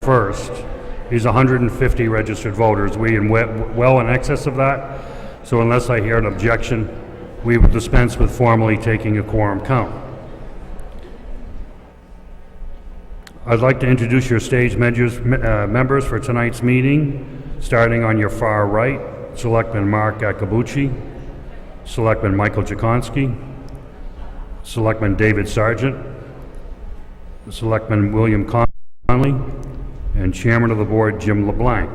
first is 150 registered voters. We are well in excess of that, so unless I hear an objection, we would dispense with formally taking a quorum count. I'd like to introduce your stage members for tonight's meeting, starting on your far right, Selectman Mark Akabuchi, Selectman Michael Jakonski, Selectman David Sargent, Selectman William Conley, and Chairman of the Board Jim LeBlanc.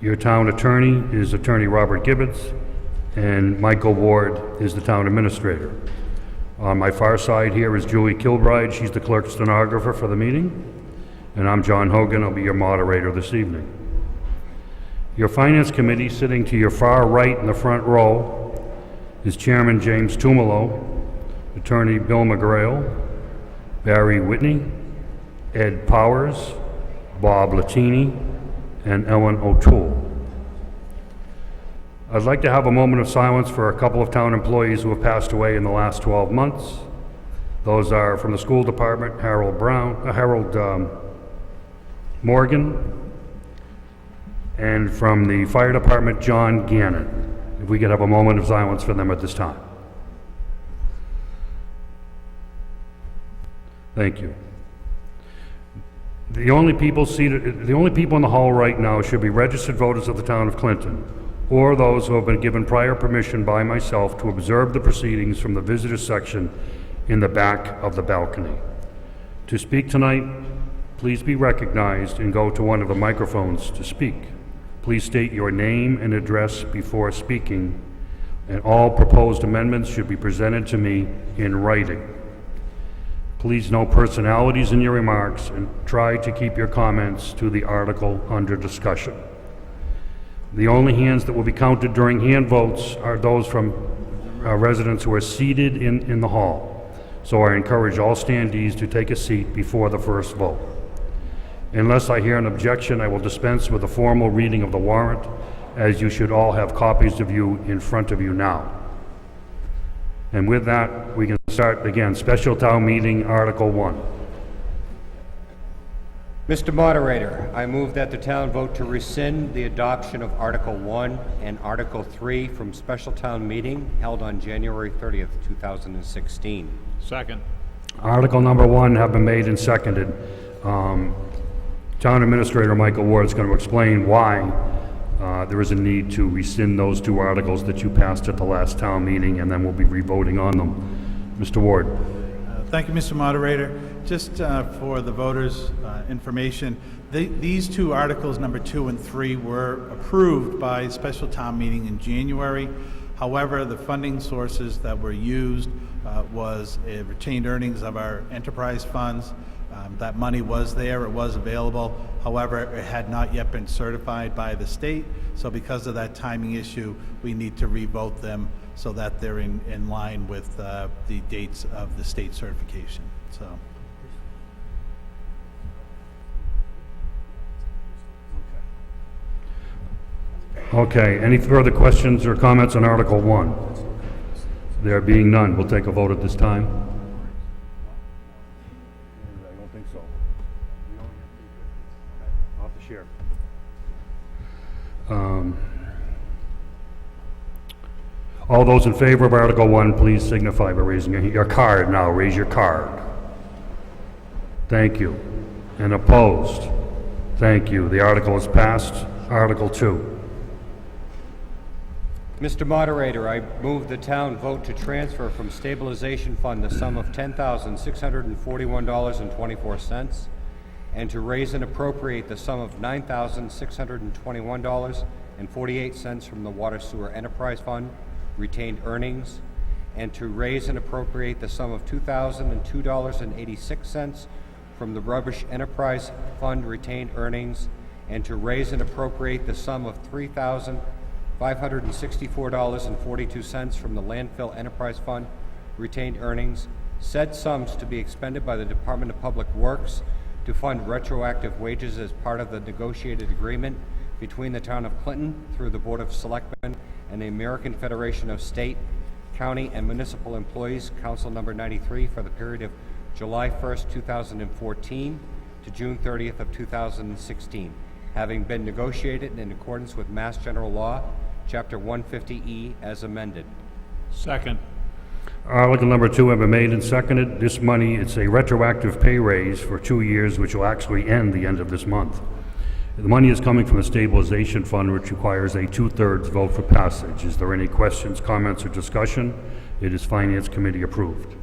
Your town attorney is Attorney Robert Gibbons, and Michael Ward is the town administrator. On my far side here is Julie Kilbride. She's the clerk stenographer for the meeting. And I'm John Hogan. I'll be your moderator this evening. Your Finance Committee, sitting to your far right in the front row, is Chairman James Tumalo, Attorney Bill McGrail, Barry Whitney, Ed Powers, Bob Latini, and Ellen O'Toole. I'd like to have a moment of silence for a couple of town employees who have passed away in the last 12 months. Those are from the school department, Harold Morgan, and from the fire department, John Gannon. If we could have a moment of silence for them at this time. Thank you. The only people in the hall right now should be registered voters of the town of Clinton, or those who have been given prior permission by myself to observe the proceedings from the visitor section in the back of the balcony. To speak tonight, please be recognized and go to one of the microphones to speak. Please state your name and address before speaking, and all proposed amendments should be presented to me in writing. Please note personalities in your remarks and try to keep your comments to the article under discussion. The only hands that will be counted during hand votes are those from residents who are seated in the hall. So I encourage all standees to take a seat before the first vote. Unless I hear an objection, I will dispense with a formal reading of the warrant, as you should all have copies of you in front of you now. And with that, we can start again. Special Town Meeting, Article 1. Mr. Moderator, I move that the town vote to rescind the adoption of Article 1 and Article 3 from Special Town Meeting held on January 30th, 2016. Second. Article number 1 have been made and seconded. Town Administrator Michael Ward is going to explain why there is a need to rescind those two articles that you passed at the last town meeting, and then we'll be re-voting on them. Mr. Ward. Thank you, Mr. Moderator. Just for the voters' information, these two articles, number 2 and 3, were approved by special town meeting in January. However, the funding sources that were used was retained earnings of our enterprise funds. That money was there, it was available. However, it had not yet been certified by the state. So because of that timing issue, we need to revote them so that they're in line with the dates of the state certification. So. Okay, any further questions or comments on Article 1? There being none, we'll take a vote at this time. I don't think so. I'll have to share. All those in favor of Article 1, please signify by raising your card now. Raise your card. Thank you. And opposed? Thank you. The article is passed. Article 2. Mr. Moderator, I move the town vote to transfer from Stabilization Fund the sum of $10,641.24 and to raise and appropriate the sum of $9,621.48 from the Water Sewer Enterprise Fund, retained earnings, and to raise and appropriate the sum of $2,002.86 from the Rubbish Enterprise Fund, retained earnings, and to raise and appropriate the sum of $3,564.42 from the Landfill Enterprise Fund, retained earnings, said sums to be expended by the Department of Public Works to fund retroactive wages as part of the negotiated agreement between the Town of Clinton through the Board of Selectmen and the American Federation of State, County, and Municipal Employees, Council Number 93, for the period of July 1st, 2014 to June 30th of 2016, having been negotiated in accordance with Mass General Law, Chapter 150E, as amended. Second. Article number 2 have been made and seconded. This money, it's a retroactive pay raise for 2 years, which will actually end the end of this month. The money is coming from the stabilization fund, which requires a 2/3 vote for passage. Is there any questions, comments, or discussion? It is Finance Committee approved.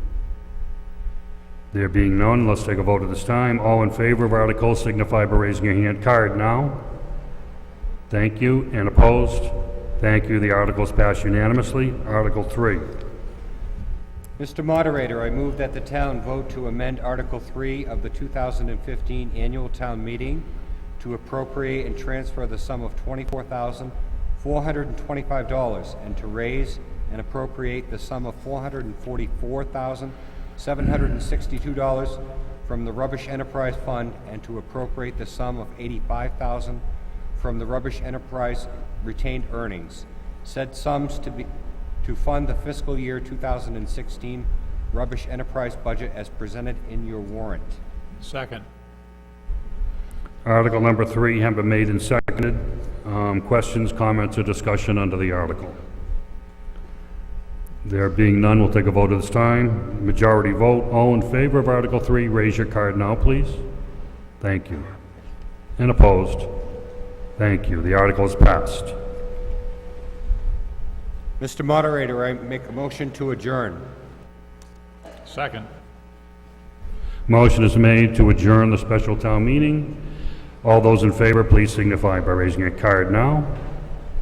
There being none, let's take a vote at this time. All in favor of article signify by raising your hand. Card now. Thank you. And opposed? Thank you. The article is passed unanimously. Article 3. Mr. Moderator, I move that the town vote to amend Article 3 of the 2015 Annual Town Meeting to appropriate and transfer the sum of $24,425 and to raise and appropriate the sum of $444,762 from the Rubbish Enterprise Fund and to appropriate the sum of $85,000 from the Rubbish Enterprise retained earnings. Said sums to fund the fiscal year 2016 Rubbish Enterprise budget as presented in your warrant. Second. Article number 3 have been made and seconded. Questions, comments, or discussion under the article? There being none, we'll take a vote at this time. Majority vote. All in favor of Article 3, raise your card now, please. Thank you. And opposed? Thank you. The article is passed. Mr. Moderator, I make a motion to adjourn. Second. Motion is made to adjourn the special town meeting. All those in favor, please signify by raising a card now.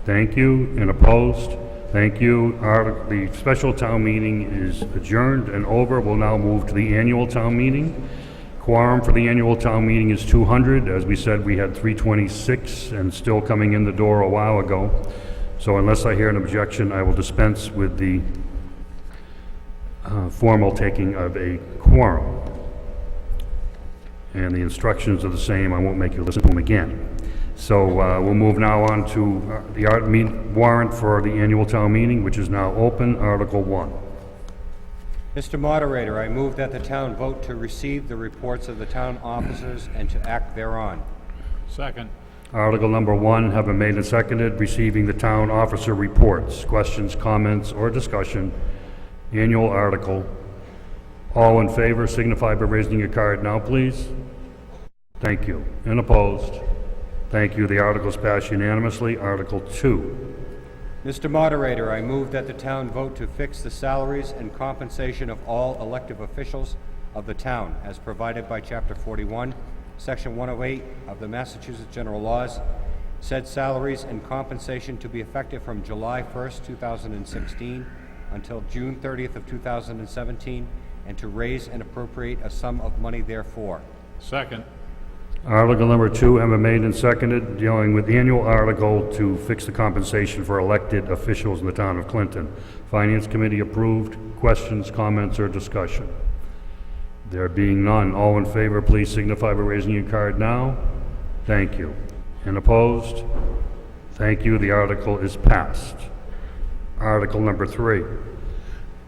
Thank you. And opposed? Thank you. The special town meeting is adjourned and over. We'll now move to the annual town meeting. Quorum for the annual town meeting is 200. As we said, we had 326 and still coming in the door a while ago. So unless I hear an objection, I will dispense with the formal taking of a quorum. And the instructions are the same. I won't make you listen to them again. So we'll move now on to the warrant for the annual town meeting, which is now open. Article 1. Mr. Moderator, I move that the town vote to receive the reports of the town officers and to act thereon. Second. Article number 1 have been made and seconded, receiving the town officer reports. Questions, comments, or discussion? Annual article. All in favor signify by raising your card now, please. Thank you. And opposed? Thank you. The article is passed unanimously. Article 2. Mr. Moderator, I move that the town vote to fix the salaries and compensation of all elective officials of the town as provided by Chapter 41, Section 108 of the Massachusetts General Laws. Said salaries and compensation to be effective from July 1st, 2016 until June 30th of 2017, and to raise and appropriate a sum of money therefore. Second. Article number 2 have been made and seconded, dealing with the annual article to fix the compensation for elected officials in the town of Clinton. Finance Committee approved. Questions, comments, or discussion? There being none, all in favor, please signify by raising your card now. Thank you. And opposed? Thank you. The article is passed. Article number 3.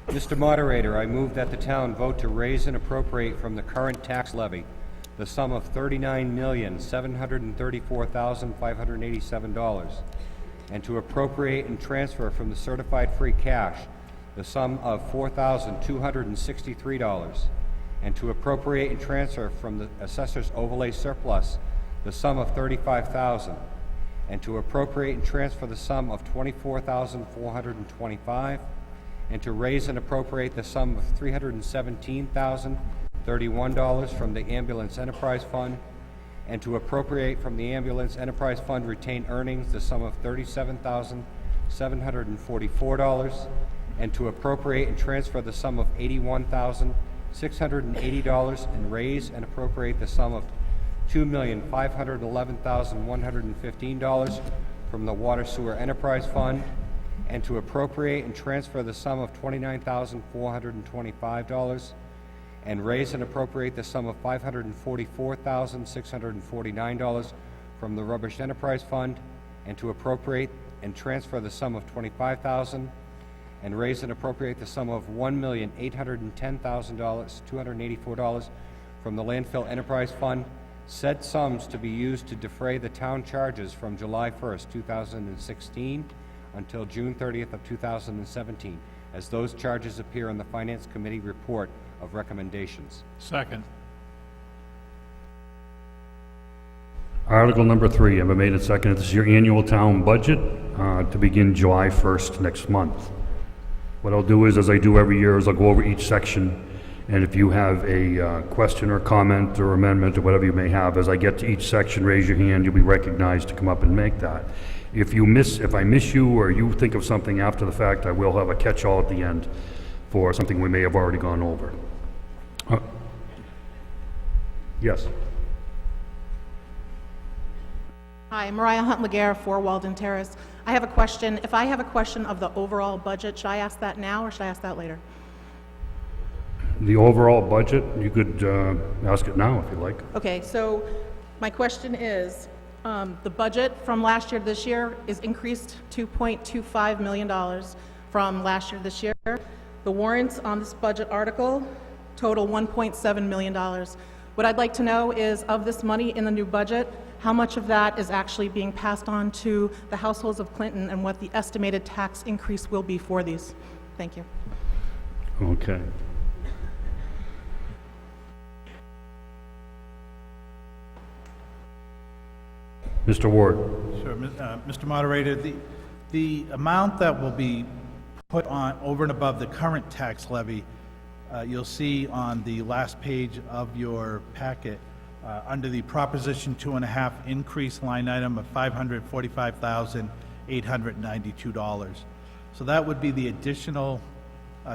Mr. Moderator, I move that the town vote to raise and appropriate from the current tax levy the sum of $39,734,587 and to appropriate and transfer from the certified free cash the sum of $4,263 and to appropriate and transfer from the assessor's overlay surplus the sum of $35,000 and to appropriate and transfer the sum of $24,425 and to raise and appropriate the sum of $317,031 from the Ambulance Enterprise Fund, and to appropriate from the Ambulance Enterprise Fund retained earnings the sum of $37,744, and to appropriate and transfer the sum of $81,680 and raise and appropriate the sum of $2,511,115 from the Water Sewer Enterprise Fund, and to appropriate and transfer the sum of $29,425 and raise and appropriate the sum of $544,649 from the Rubbish Enterprise Fund, and to appropriate and transfer the sum of $25,000 and raise and appropriate the sum of $1,810,284 from the Landfill Enterprise Fund. Said sums to be used to defray the town charges from July 1st, 2016 until June 30th of 2017, as those charges appear in the Finance Committee report of recommendations. Second. Article number 3, have been made and seconded. This is your annual town budget to begin July 1st next month. What I'll do is, as I do every year, is I'll go over each section, and if you have a question or comment or amendment or whatever you may have, as I get to each section, raise your hand, you'll be recognized to come up and make that. If I miss you or you think of something after the fact, I will have a catch-all at the end for something we may have already gone over. Yes. Hi, Mariah Hunt Laguerre, 4 Walden Terrace. I have a question. If I have a question of the overall budget, should I ask that now or should I ask that later? The overall budget, you could ask it now if you like. Okay, so my question is, the budget from last year to this year is increased $2.25 million from last year to this year. The warrants on this budget article total $1.7 million. What I'd like to know is, of this money in the new budget, how much of that is actually being passed on to the households of Clinton and what the estimated tax increase will be for these? Thank you. Okay. Mr. Ward. Sure, Mr. Moderator, the amount that will be put on over and above the current tax levy, you'll see on the last page of your packet, under the Proposition 2.5 increase line item of $545,892. So that would be the additional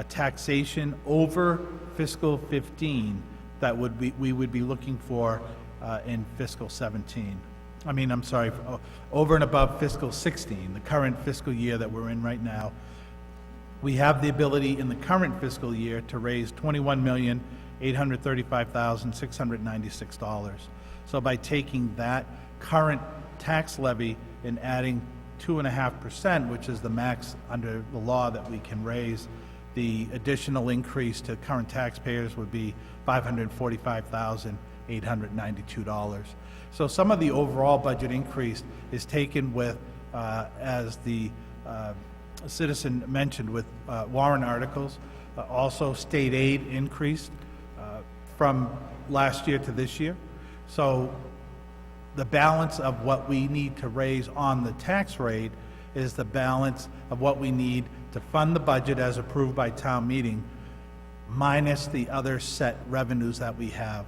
taxation over fiscal 15 that we would be looking for in fiscal 17. I'm sorry, over and above fiscal 16, the current fiscal year that we're in right now. We have the ability in the current fiscal year to raise $21,835,696. So by taking that current tax levy and adding 2.5%, which is the max under the law that we can raise, the additional increase to current taxpayers would be $545,892. So some of the overall budget increase is taken with, as the citizen mentioned, with warrant articles. Also, state aid increased from last year to this year. So the balance of what we need to raise on the tax rate is the balance of what we need to fund the budget as approved by town meeting, minus the other set revenues that we have.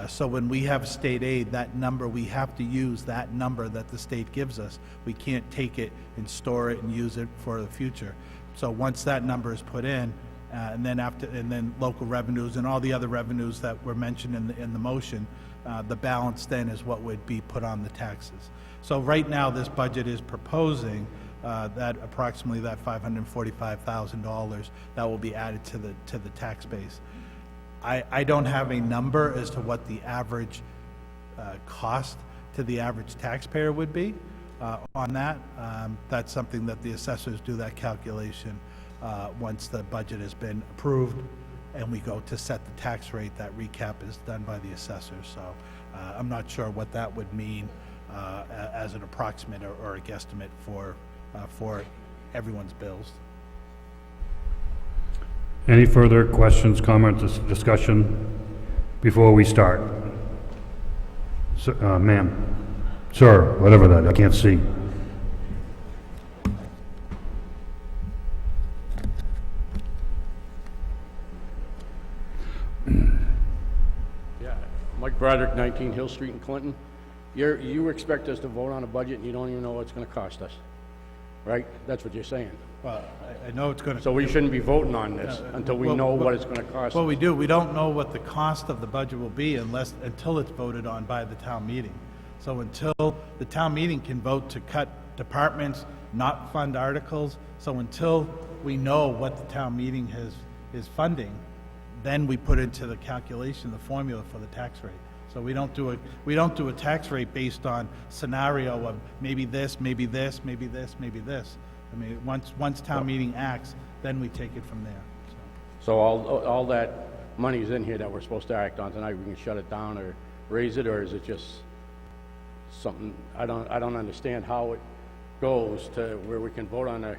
So when we have state aid, that number, we have to use that number that the state gives us. We can't take it and store it and use it for the future. So once that number is put in, and then local revenues and all the other revenues that were mentioned in the motion, the balance then is what would be put on the taxes. So right now, this budget is proposing that approximately that $545,000 that will be added to the tax base. I don't have a number as to what the average cost to the average taxpayer would be on that. That's something that the assessors do that calculation once the budget has been approved and we go to set the tax rate. That recap is done by the assessors. So I'm not sure what that would mean as an approximate or a guesstimate for everyone's bills. Any further questions, comments, discussion before we start? Ma'am. Sir, whatever that, I can't see. Yeah, Mike Broderick, 19 Hill Street in Clinton. You expect us to vote on a budget and you don't even know what it's going to cost us, right? That's what you're saying. Well, I know it's going to... So we shouldn't be voting on this until we know what it's going to cost. Well, we do. We don't know what the cost of the budget will be until it's voted on by the town meeting. So until the town meeting can vote to cut departments, not fund articles, so until we know what the town meeting is funding, then we put into the calculation the formula for the tax rate. So we don't do a tax rate based on scenario of maybe this, maybe this, maybe this, maybe this. I mean, once town meeting acts, then we take it from there. So all that money's in here that we're supposed to act on tonight, we can shut it down or raise it, or is it just something, I don't understand how it goes to where we can vote on a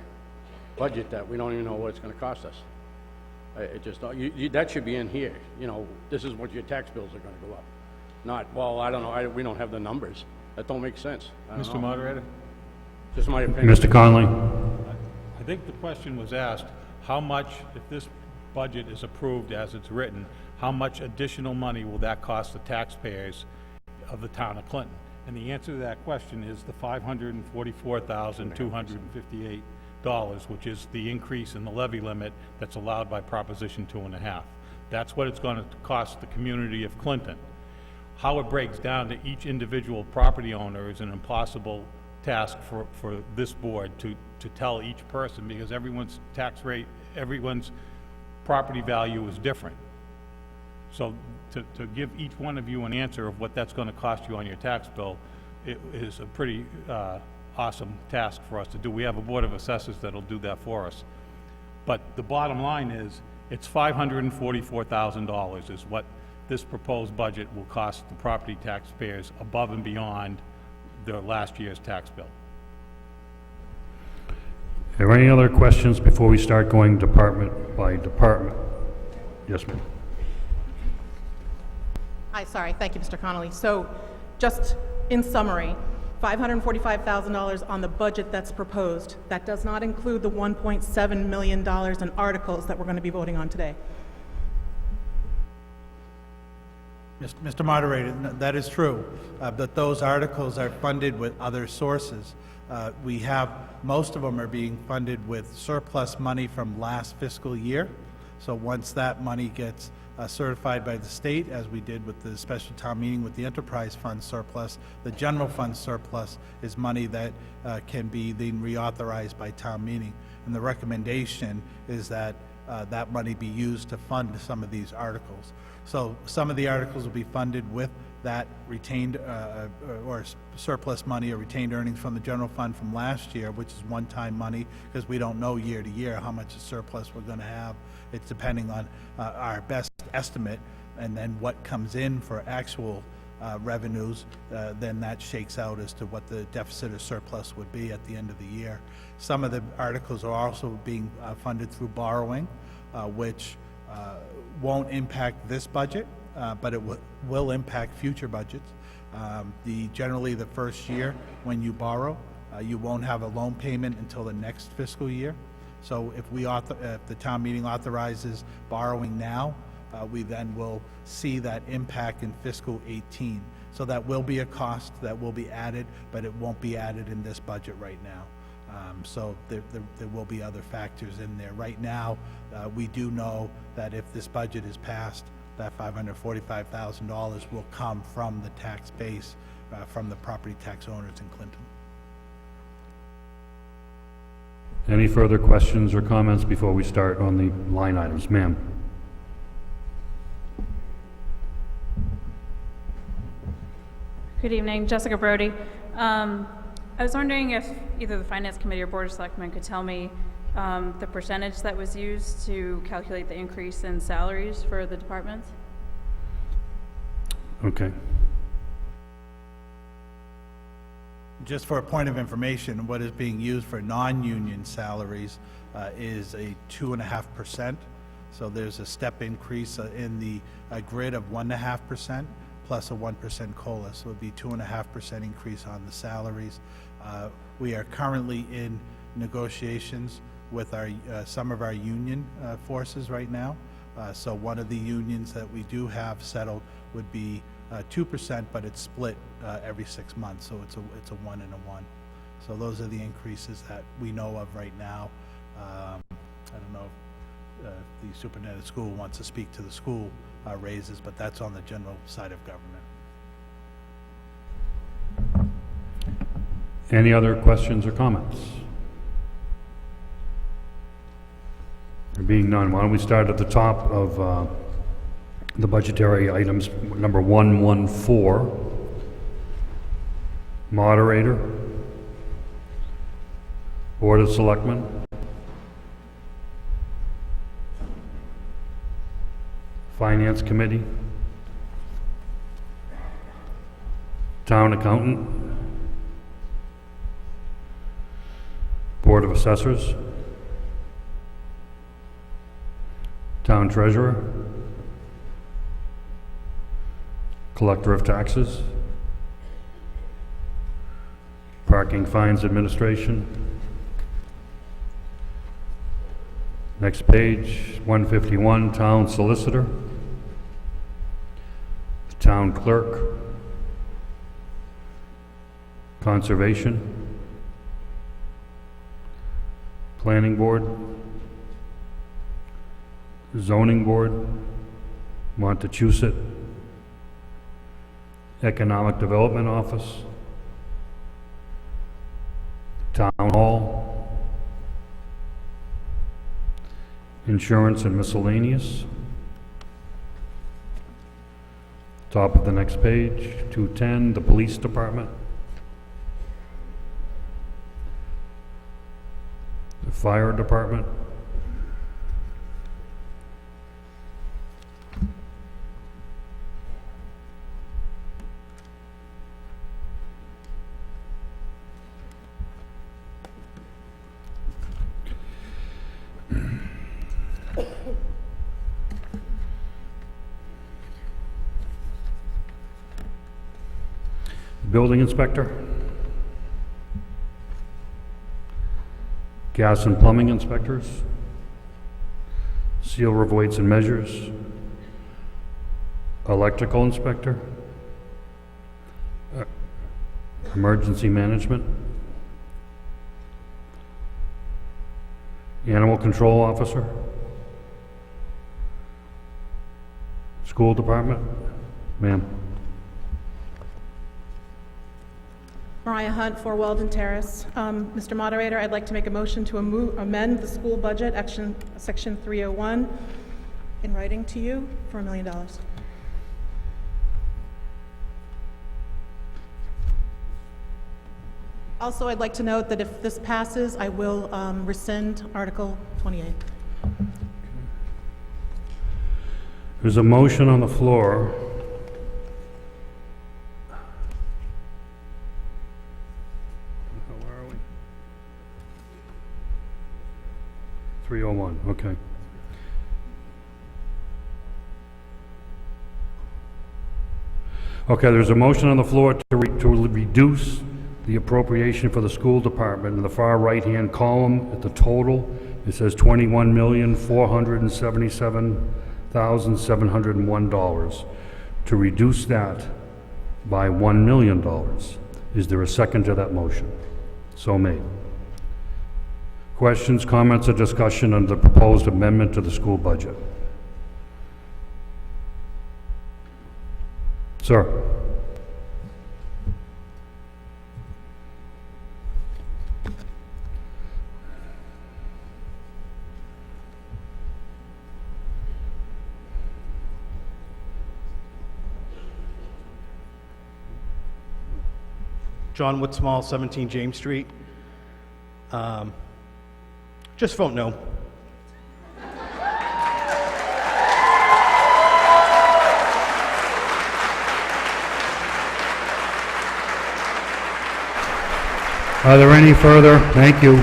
budget that we don't even know what it's gonna cost us. It just, that should be in here, you know, this is what your tax bills are gonna go up. Not, well, I don't know, we don't have the numbers. That don't make sense. I don't Mr. know. Moderator? Just my opinion. Mr. Conley? I think the question was asked, how much, if this budget is approved as it's written, how much additional money will that cost the taxpayers of the town of Clinton? And the answer to that question is the $544,258, which is the increase in the levy limit that's allowed by Proposition 2.5. That's what it's going to cost the community of Clinton. How it breaks down to each individual property owner is an impossible task for this board to tell each person, because everyone's tax rate, everyone's property value is different. So to give each one of you an answer of what that's going to cost you on your tax bill, it is a pretty awesome task for us to do. We have a Board of Assessors that'll do that for us. But the bottom line is, it's $544,000 is what this proposed budget will cost the property taxpayers above and beyond their last year's tax bill. Are there any other questions before we start going department by department? Yes, ma'am. Hi, sorry, thank you, Mr. Connolly. So, just in summary, $545,000 on the budget that's proposed. That does not include the $1.7 million in articles that we're going to be voting on today. Mr. Moderator, that is true, but those articles are funded with other sources. We have, most of them are being funded with surplus money from last fiscal year. So once that money gets certified by the state, as we did with the special town meeting with the enterprise fund surplus, the general fund surplus is money that can be then reauthorized by town meeting. And the recommendation is that that money be used to fund some of these articles. So some of the articles will be funded with that retained or surplus money or retained earnings from the general fund from last year, which is one-time money, because we don't know year to year how much surplus we're going to have. It's depending on our best estimate, and then what comes in for actual revenues, then that shakes out as to what the deficit or surplus would be at the end of the year. Some of the articles are also being funded through borrowing, which won't impact this budget, but it will impact future budgets. Generally, the first year when you borrow, you won't have a loan payment until the next fiscal year. So if the town meeting authorizes borrowing now, we then will see that impact in fiscal 18. So that will be a cost that will be added, but it won't be added in this budget right now. So there will be other factors in there. Right now, we do know that if this budget is passed, that $545,000 will come from the tax base, from the property tax owners in Clinton. Any further questions or comments before we start on the line items? Ma'am? Good evening, Jessica Brody. I was wondering if either the Finance Committee or Board of Selectmen could tell me the percentage that was used to calculate the increase in salaries for the departments? Okay. Just for a point of information, what is being used for non-union salaries is a 2.5%. So there's a step increase in the grid of 1.5% plus a 1% COLA. So it would be 2.5% increase on the salaries. We are currently in negotiations with our some of our union forces right now. So one of the unions that we do have settled would be 2%, but it's split every 6 months, so it's a 1 and a 1. So those are the increases that we know of right now. I don't know if the superintendent of school wants to speak to the school raises, but that's on the general side of government. Any other questions or comments? There being none, why don't we start at the top of the budgetary items, number 114, moderator, Board of Selectmen, Finance Committee, Town Accountant, Board of Assessors, Town Treasurer, Collector of Taxes, Parking Fines Administration. Next page, 151, Town Solicitor, Town Clerk, Conservation, Planning Board, Zoning Board, Montechusett, Economic Development Office, Town Hall, Insurance and Miscellaneous. Top of the next page, 210, the Police Department, the Fire Department, Building Inspector, Gas and Plumbing Inspectors, Seal of Weights and Measures, Electrical Inspector, Emergency Management, Animal Control Officer, School Department. Ma'am. Mariah Hunt, 4 Weldon Terrace. Mr. Moderator, I'd like to make a motion to amend the school budget, Section 301, in writing to you for $1 million. Also, I'd like to note that if this passes, I will rescind Article 28. There's a motion on the floor. Where are we? 301, okay. Okay, there's a motion on the floor to reduce the appropriation for the school department in the far right-hand column at the total. It says $21,477,701. To reduce that by $1 million. Is there a second to that motion? So made. Questions, comments, or discussion on the proposed amendment to the school budget? Sir? John Woodsmall, 17 James Street. Just vote no. Are there any further, thank you.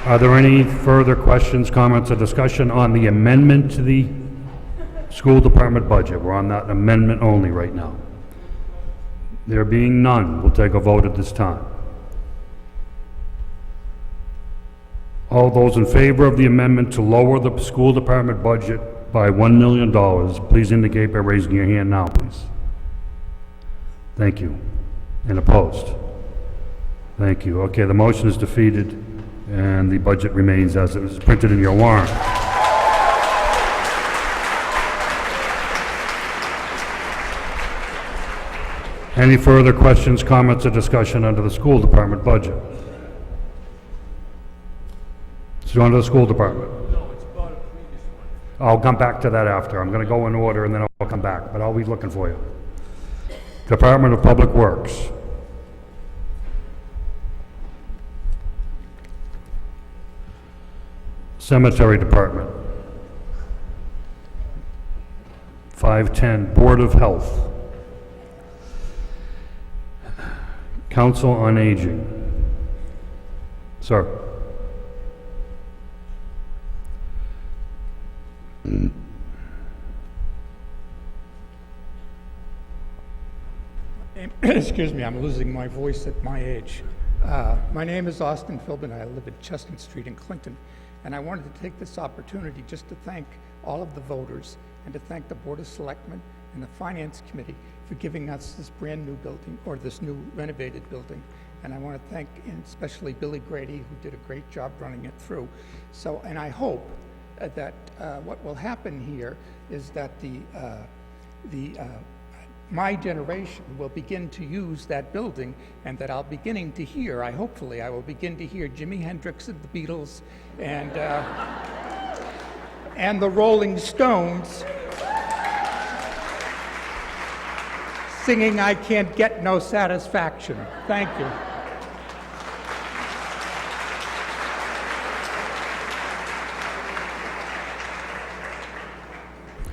Are there any further questions, comments, or discussion on the amendment to the school department budget? We're on that amendment only right now. There being none, we'll take a vote at this time. All those in favor of the amendment to lower the school department budget by $1 million, please indicate by raising your hand now, please. Thank you. And opposed? Thank you. Okay, the motion is defeated, and the budget remains as it was printed in your warrant. Any further questions, comments, or discussion under the school department budget? Let's go on to the school department. No, it's about a previous one. I'll come back to that after. I'm going to go in order, and then I'll come back, but I'll be looking for you. Department of Public Works. Cemetery Department. 510, Board of Health. Council on Aging. Sir. Excuse me, I'm losing my voice at my age. My name is Austin Philbin. I live at Chestnut Street in Clinton, and I wanted to take this opportunity just to thank all of the voters and to thank the Board of Selectmen and the Finance Committee for giving us this brand-new building, or this new renovated building. And I want to thank especially Billy Grady, who did a great job running it through. So, and I hope that what will happen here is that my generation will begin to use that building, and that I'll beginning to hear, hopefully I will begin to hear Jimi Hendrix and the Beatles and the Rolling Stones singing "I Can't Get No Satisfaction." Thank you.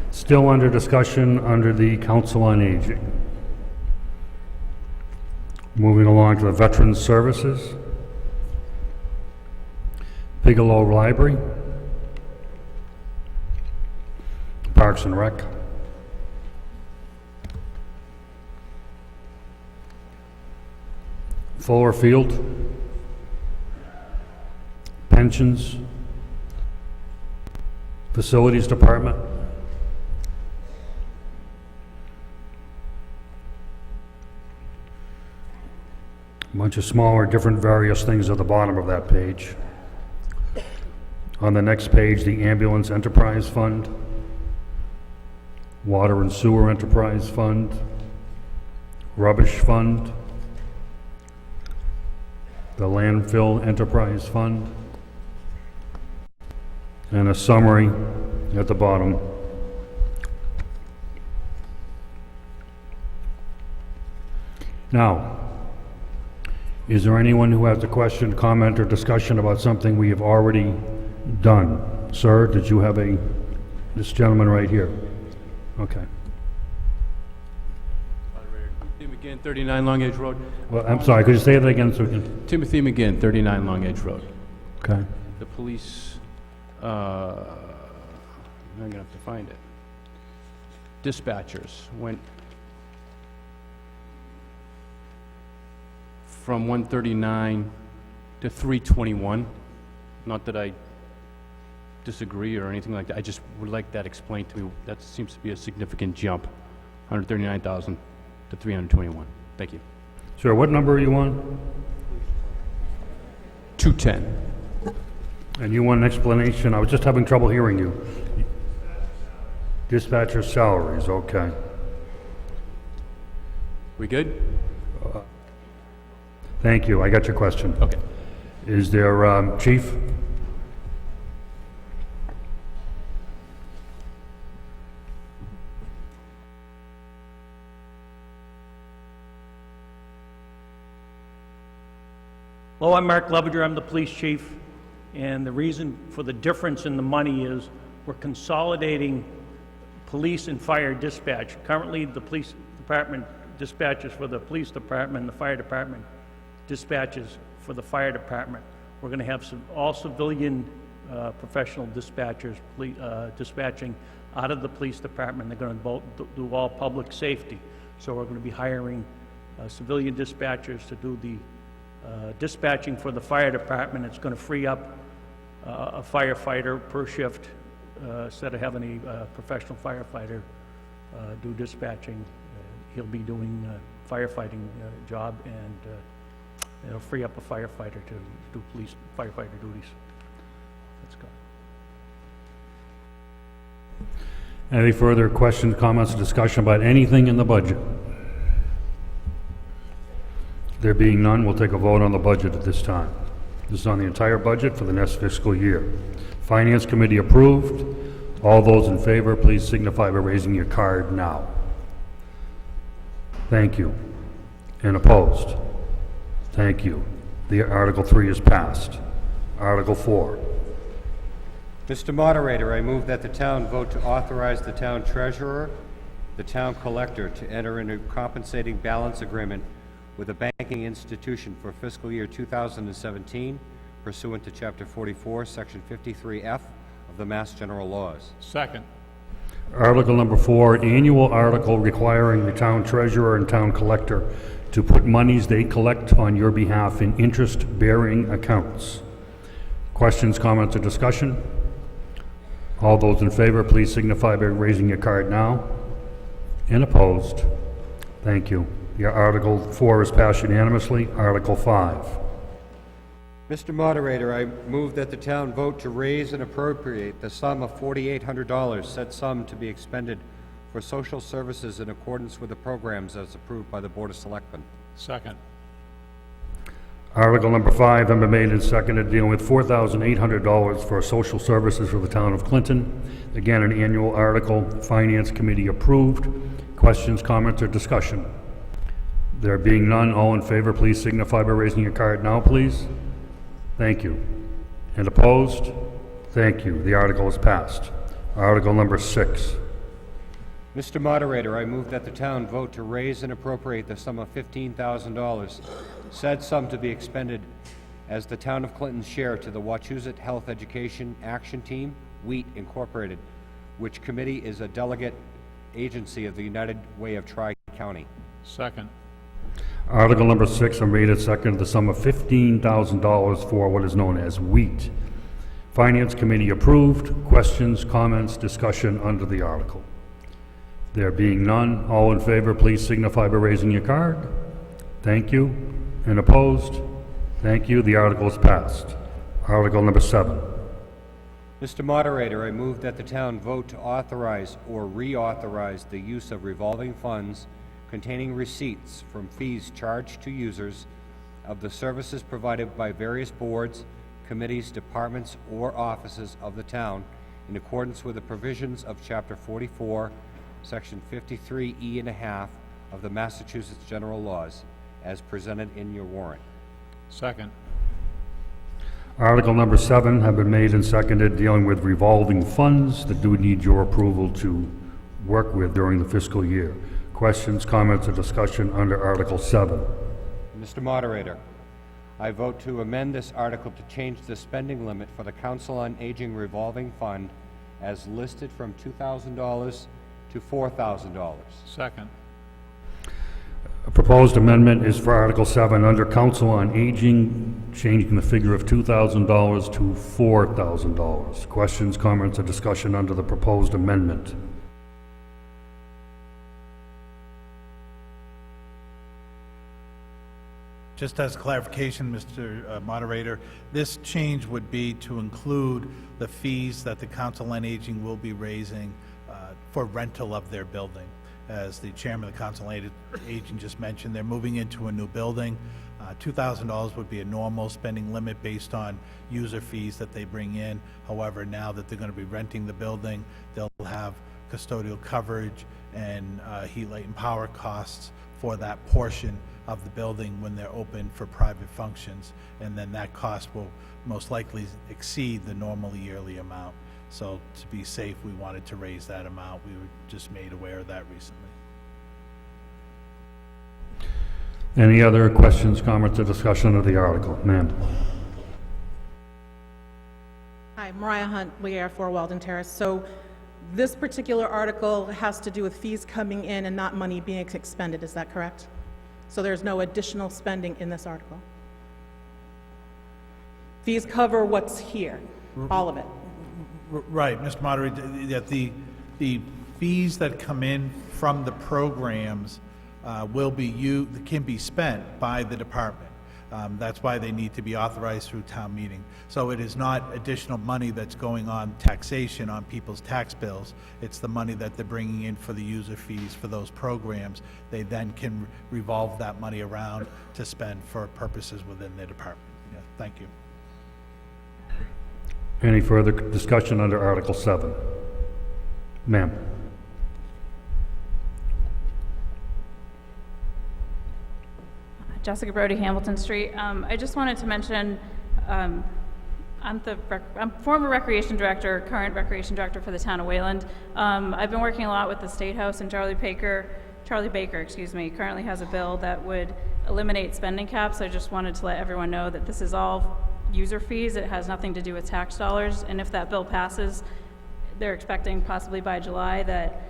Still under discussion under the Council on Aging. Moving along to the Veterans Services. Bigelow Library. Parks and Rec. Fuller Field. Pensions. Facilities Department. A bunch of smaller, different various things at the bottom of that page. On the next page, the Ambulance Enterprise Fund, Water and Sewer Enterprise Fund, Rubbish Fund, the Landfill Enterprise Fund, and a summary at the bottom. Now, is there anyone who has a question, comment, or discussion about something we have already done? Sir, did you have this gentleman right here? Okay. Timothy McGinn, 39 Long Edge Road. Well, I'm sorry, could you say that again so we can... Timothy McGinn, 39 Long Edge Road. Okay. The police, I'm gonna have to find it. Dispatchers went from 139 to 321. Not that I disagree or anything like that. I just would like that explained to me. That seems to be a significant jump. 139,000 to 321. Thank you. Sir, what number are you on? 210. And you want an explanation? I was just having trouble hearing you. Dispatcher salaries, okay. We good? Thank you, I got your question. Okay. Is there, Chief? Hello, I'm Mark Levenger, I'm the police chief, and the reason for the difference in the money is we're consolidating police and fire dispatch. Currently, the police department dispatches for the police department, and the fire department dispatches for the fire department. We're going to have all civilian professional dispatchers dispatching out of the police department. They're going to do all public safety. So we're going to be hiring civilian dispatchers to do the dispatching for the fire department. It's going to free up a firefighter per shift instead of having a professional firefighter do dispatching. He'll be doing a firefighting job, and it'll free up a firefighter to do firefighter duties. Let's go. Any further questions, comments, or discussion about anything in the budget? There being none, we'll take a vote on the budget at this time. This is on the entire budget for the next fiscal year. Finance Committee approved. All those in favor, please signify by raising your card now. Thank you. And opposed? Thank you. The Article 3 is passed. Article 4. Mr. Moderator, I move that the town vote to authorize the town treasurer, the town collector, to enter into a compensating balance agreement with a banking institution for fiscal year 2017 pursuant to Chapter 44, Section 53F of the Mass General Laws. Second. Article number 4, annual article requiring the town treasurer and town collector to put monies they collect on your behalf in interest-bearing accounts. Questions, comments, or discussion? All those in favor, please signify by raising your card now. And opposed? Thank you. Your Article 4 is passed unanimously. Article 5. Mr. Moderator, I move that the town vote to raise and appropriate the sum of $4,800, said sum to be expended for social services in accordance with the programs as approved by the Board of Selectmen. Second. Article number 5 has been made and seconded, dealing with $4,800 for social services for the town of Clinton. Again, an annual article, Finance Committee approved. Questions, comments, or discussion? There being none, all in favor, please signify by raising your card now, please. Thank you. And opposed? Thank you. The article is passed. Article number 6. Mr. Moderator, I move that the town vote to raise and appropriate the sum of $15,000, said sum to be expended as the town of Clinton's share to the Wachusett Health Education Action Team, WHEAT Incorporated, which committee is a delegate agency of the United Way of Tri-County. Second. Article number 6, I'm made and seconded, the sum of $15,000 for what is known as WHEAT. Finance Committee approved. Questions, comments, discussion under the article? There being none, all in favor, please signify by raising your card. Thank you. And opposed? Thank you. The article is passed. Article number 7. Mr. Moderator, I move that the town vote to authorize or reauthorize the use of revolving funds containing receipts from fees charged to users of the services provided by various boards, committees, departments, or offices of the town in accordance with the provisions of Chapter 44, Section 53E and a half of the Massachusetts General Laws, as presented in your warrant. Second. Article number 7 have been made and seconded, dealing with revolving funds that do need your approval to work with during the fiscal year. Questions, comments, or discussion under Article 7? Mr. Moderator, I vote to amend this article to change the spending limit for the Council on Aging revolving fund as listed from $2,000 to $4,000. Second. A proposed amendment is for Article 7 under Council on Aging, changing the figure of $2,000 to $4,000. Questions, comments, or discussion under the proposed amendment? Just as clarification, Mr. Moderator, this change would be to include the fees that the Council on Aging will be raising for rental of their building. As the chairman of the Council on Aging just mentioned, they're moving into a new building. $2,000 would be a normal spending limit based on user fees that they bring in. However, now that they're going to be renting the building, they'll have custodial coverage and heat, light, and power costs for that portion of the building when they're open for private functions, and then that cost will most likely exceed the normal yearly amount. So to be safe, we wanted to raise that amount. We were just made aware of that recently. Any other questions, comments, or discussion of the article? Ma'am. Hi, Mariah Hunt, Lear, 4 Weldon Terrace. So this particular article has to do with fees coming in and not money being expended, is that correct? So there's no additional spending in this article? Fees cover what's here, all of it? Right, Mr. Moderator, that the fees that come in from the programs can be spent by the department. That's why they need to be authorized through town meeting. So it is not additional money that's going on taxation on people's tax bills. It's the money that they're bringing in for the user fees for those programs. They then can revolve that money around to spend for purposes within their department. Yeah, thank you. Any further discussion under Article 7? Ma'am. Jessica Brody, Hamilton Street. I just wanted to mention, I'm former recreation director, current recreation director for the town of Wayland. I've been working a lot with the State House, and Charlie Baker, currently has a bill that would eliminate spending caps. I just wanted to let everyone know that this is all user fees. It has nothing to do with tax dollars. And if that bill passes, they're expecting possibly by July that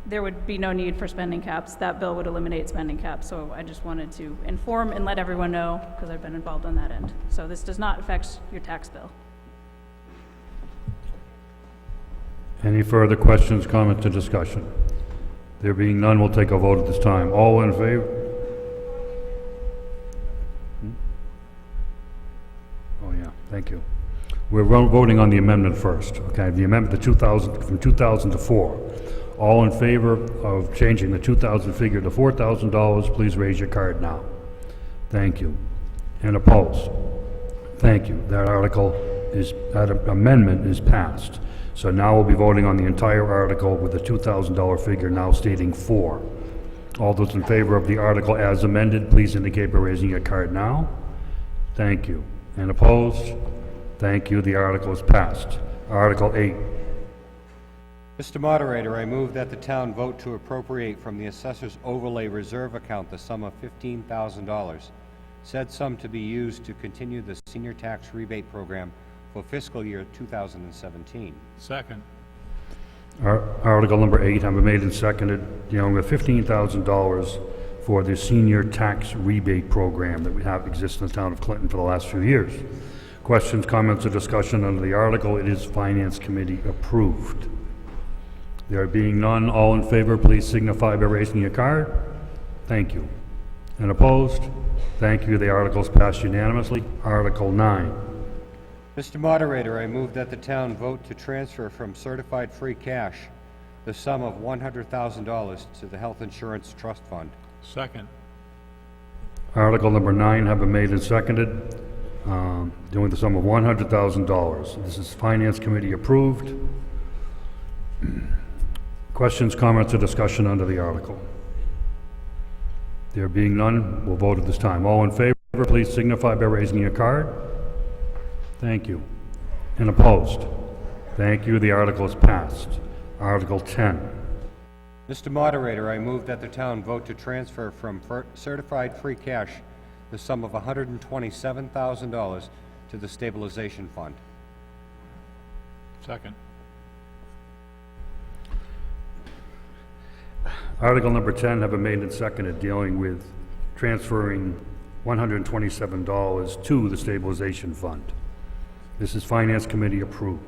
there would be no need for spending caps. That bill would eliminate spending caps. So I just wanted to inform and let everyone know, because I've been involved on that end. So this does not affect your tax bill. Any further questions, comments, or discussion? There being none, we'll take a vote at this time. All in favor? Oh, yeah, thank you. We're voting on the amendment first, okay? The amendment, the 2000, from 2000 to 4. All in favor of changing the 2000 figure to $4,000, please raise your card now. Thank you. And opposed? Thank you. That article is, that amendment is passed. So now we'll be voting on the entire article with the $2,000 figure now stating 4. All those in favor of the article as amended, please indicate by raising your card now. Thank you. And opposed? Thank you. The article is passed. Article 8. Mr. Moderator, I move that the town vote to appropriate from the Assessor's Overlay Reserve Account the sum of $15,000. Said sum to be used to continue the senior tax rebate program for fiscal year 2017. Second. Article number 8, have been made and seconded, dealing with $15,000 for the senior tax rebate program that we have existed in the town of Clinton for the last few years. Questions, comments, or discussion under the article? It is Finance Committee approved. There being none, all in favor, please signify by raising your card. Thank you. And opposed? Thank you. The article is passed unanimously. Article 9. Mr. Moderator, I move that the town vote to transfer from certified free cash the sum of $100,000 to the Health Insurance Trust Fund. Second. Article number 9 have been made and seconded, dealing with the sum of $100,000. This is Finance Committee approved. Questions, comments, or discussion under the article? There being none, we'll vote at this time. All in favor, please signify by raising your card. Thank you. And opposed? Thank you. The article is passed. Article 10. Mr. Moderator, I move that the town vote to transfer from certified free cash the sum of $127,000 to the stabilization fund. Second. Article number 10 have been made and seconded, dealing with transferring $127 to the stabilization fund. This is Finance Committee approved.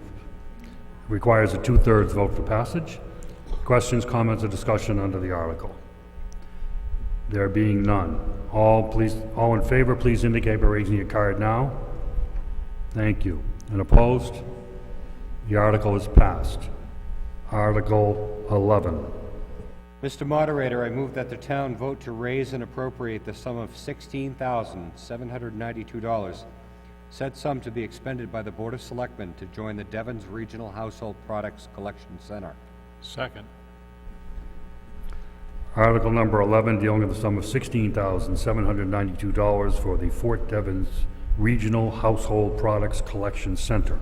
Requires a 2/3 vote for passage. Questions, comments, or discussion under the article? There being none. All in favor, please indicate by raising your card now. Thank you. And opposed? The article is passed. Article 11. Mr. Moderator, I move that the town vote to raise and appropriate the sum of $16,792. Said sum to be expended by the Board of Selectmen to join the Devon's Regional Household Products Collection Center. Second. Article number 11, dealing with the sum of $16,792 for the Fort Devens Regional Household Products Collection Center.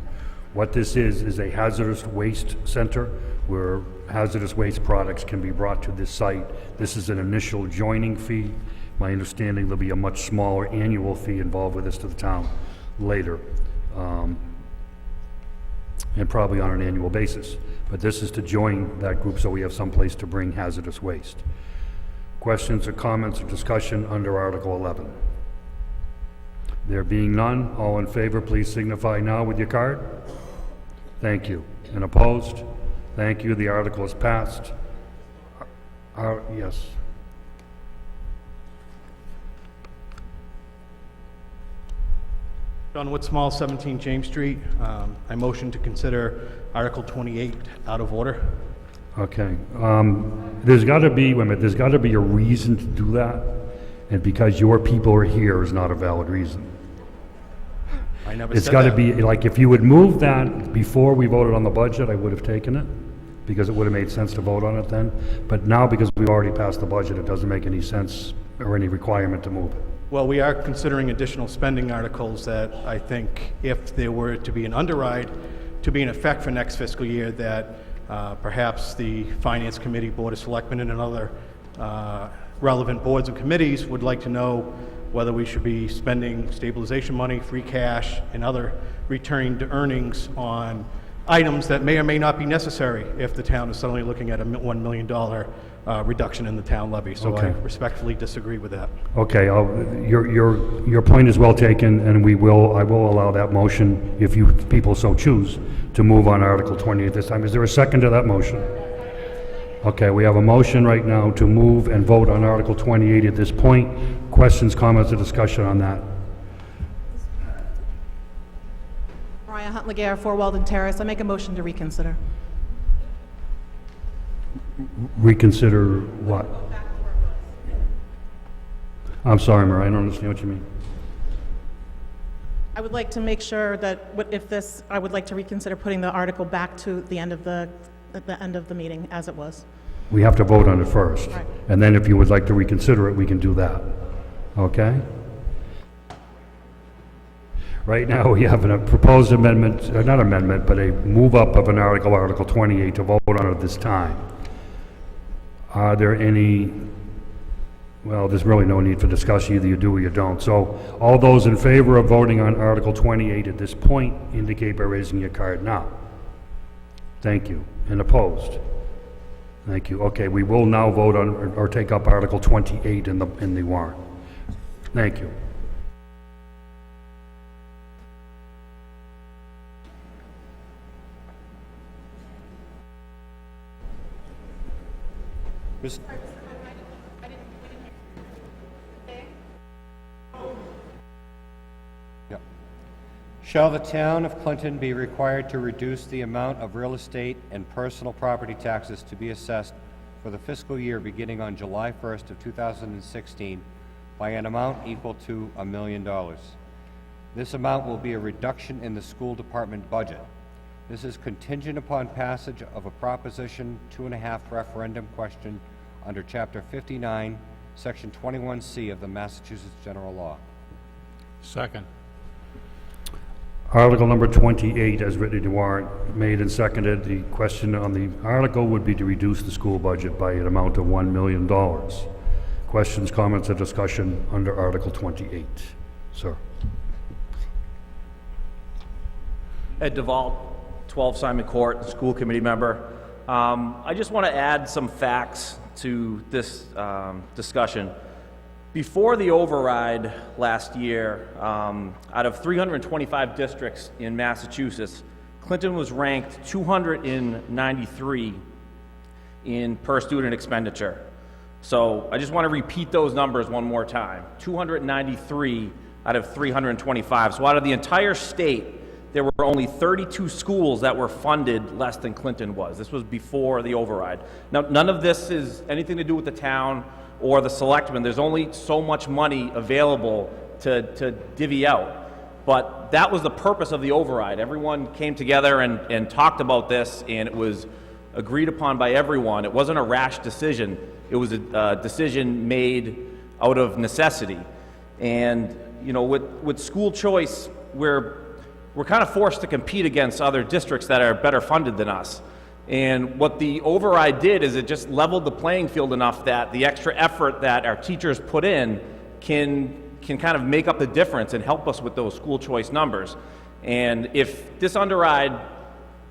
What this is a hazardous waste center where hazardous waste products can be brought to this site. This is an initial joining fee. My understanding there'll be a much smaller annual fee involved with this to the town later, and probably on an annual basis. But this is to join that group so we have some place to bring hazardous waste. Questions or comments or discussion under Article 11? There being none, all in favor, please signify now with your card. Thank you. And opposed? Thank you. The article is passed. Yes. John Whitsmall, 17 James Street. I motion to consider Article 28 out of order. Okay. There's got to be, wait a minute, there's got to be a reason to do that, and because your people are here is not a valid reason. I never It's said got to that. be, like, if you would move that before we voted on the budget, I would have taken it, because it would have made sense to vote on it then. But now, because we've already passed the budget, it doesn't make any sense or any requirement to move it. Well, we are considering additional spending articles that I think if there were to be an underride to be in effect for next fiscal year, that perhaps the Finance Committee, Board of Selectmen, and another relevant boards and committees would like to know whether we should be spending stabilization money, free cash, and other returning to earnings on items that may or may not be necessary if the town is suddenly looking at a $1 million reduction in the town levy. So I Okay. respectfully disagree with that. Okay, your point is well taken, and I will allow that motion, if you people so choose, to move on Article 20 at this time. Is there a second to that motion? Okay, we have a motion right now to move and vote on Article 28 at this point. Questions, comments, or discussion on that? Mariah Hunt Laguerre, 4 Walden Terrace. I make a motion to reconsider. Reconsider what? I'm sorry, Mariah, I don't understand what you mean. I would like to make sure that I would like to reconsider putting the article back to the end of at the end of the meeting as it was. We have to vote on it first. Right. And then if you would like to reconsider it, we can do that. Okay? Right now, we have a proposed amendment, not amendment, but a move up of an article, Article 28, to vote on at this time. Are there any, well, there's really no need for discussion, either you do or you don't. So, all those in favor of voting on Article 28 at this point indicate by raising your card now. Thank you. And opposed? Thank you. Okay, we will now vote on, or take up Article 28 in the warrant. Thank you. Mis- Yep. Shall the town of Clinton be required to reduce the amount of real estate and personal property taxes to be assessed for the fiscal year beginning on July 1st of 2016 by an amount equal to $1 million? This amount will be a reduction in the school department budget. This is contingent upon passage of a Proposition 2.5 referendum question under Chapter 59, Section 21C of the Massachusetts General Law. Second. Article number 28, as written in the warrant, made and seconded. The question on the article would be to reduce the school budget by an amount of $1 million. Questions, comments, or discussion under Article 28? Sir. Ed Duvall, 12 Simon Court, school committee member. I just want to add some facts to this discussion. Before the override last year, out of 325 districts in Massachusetts, Clinton was ranked 293 in per student expenditure. So I just want to repeat those numbers one more time. 293 out of 325. So out of the entire state, there were only 32 schools that were funded less than Clinton was. This was before the override. Now, none of this is anything to do with the town or the selectmen. There's only so much money available to divvy out. But that was the purpose of the override. Everyone came together and talked about this, and it was agreed upon by everyone. It wasn't a rash decision. It was a decision made out of necessity. And, you know, with school choice, we're kind of forced to compete against other districts that are better funded than us. And what the override did is it just leveled the playing field enough that the extra effort that our teachers put in can kind of make up the difference and help us with those school choice numbers. And if this underride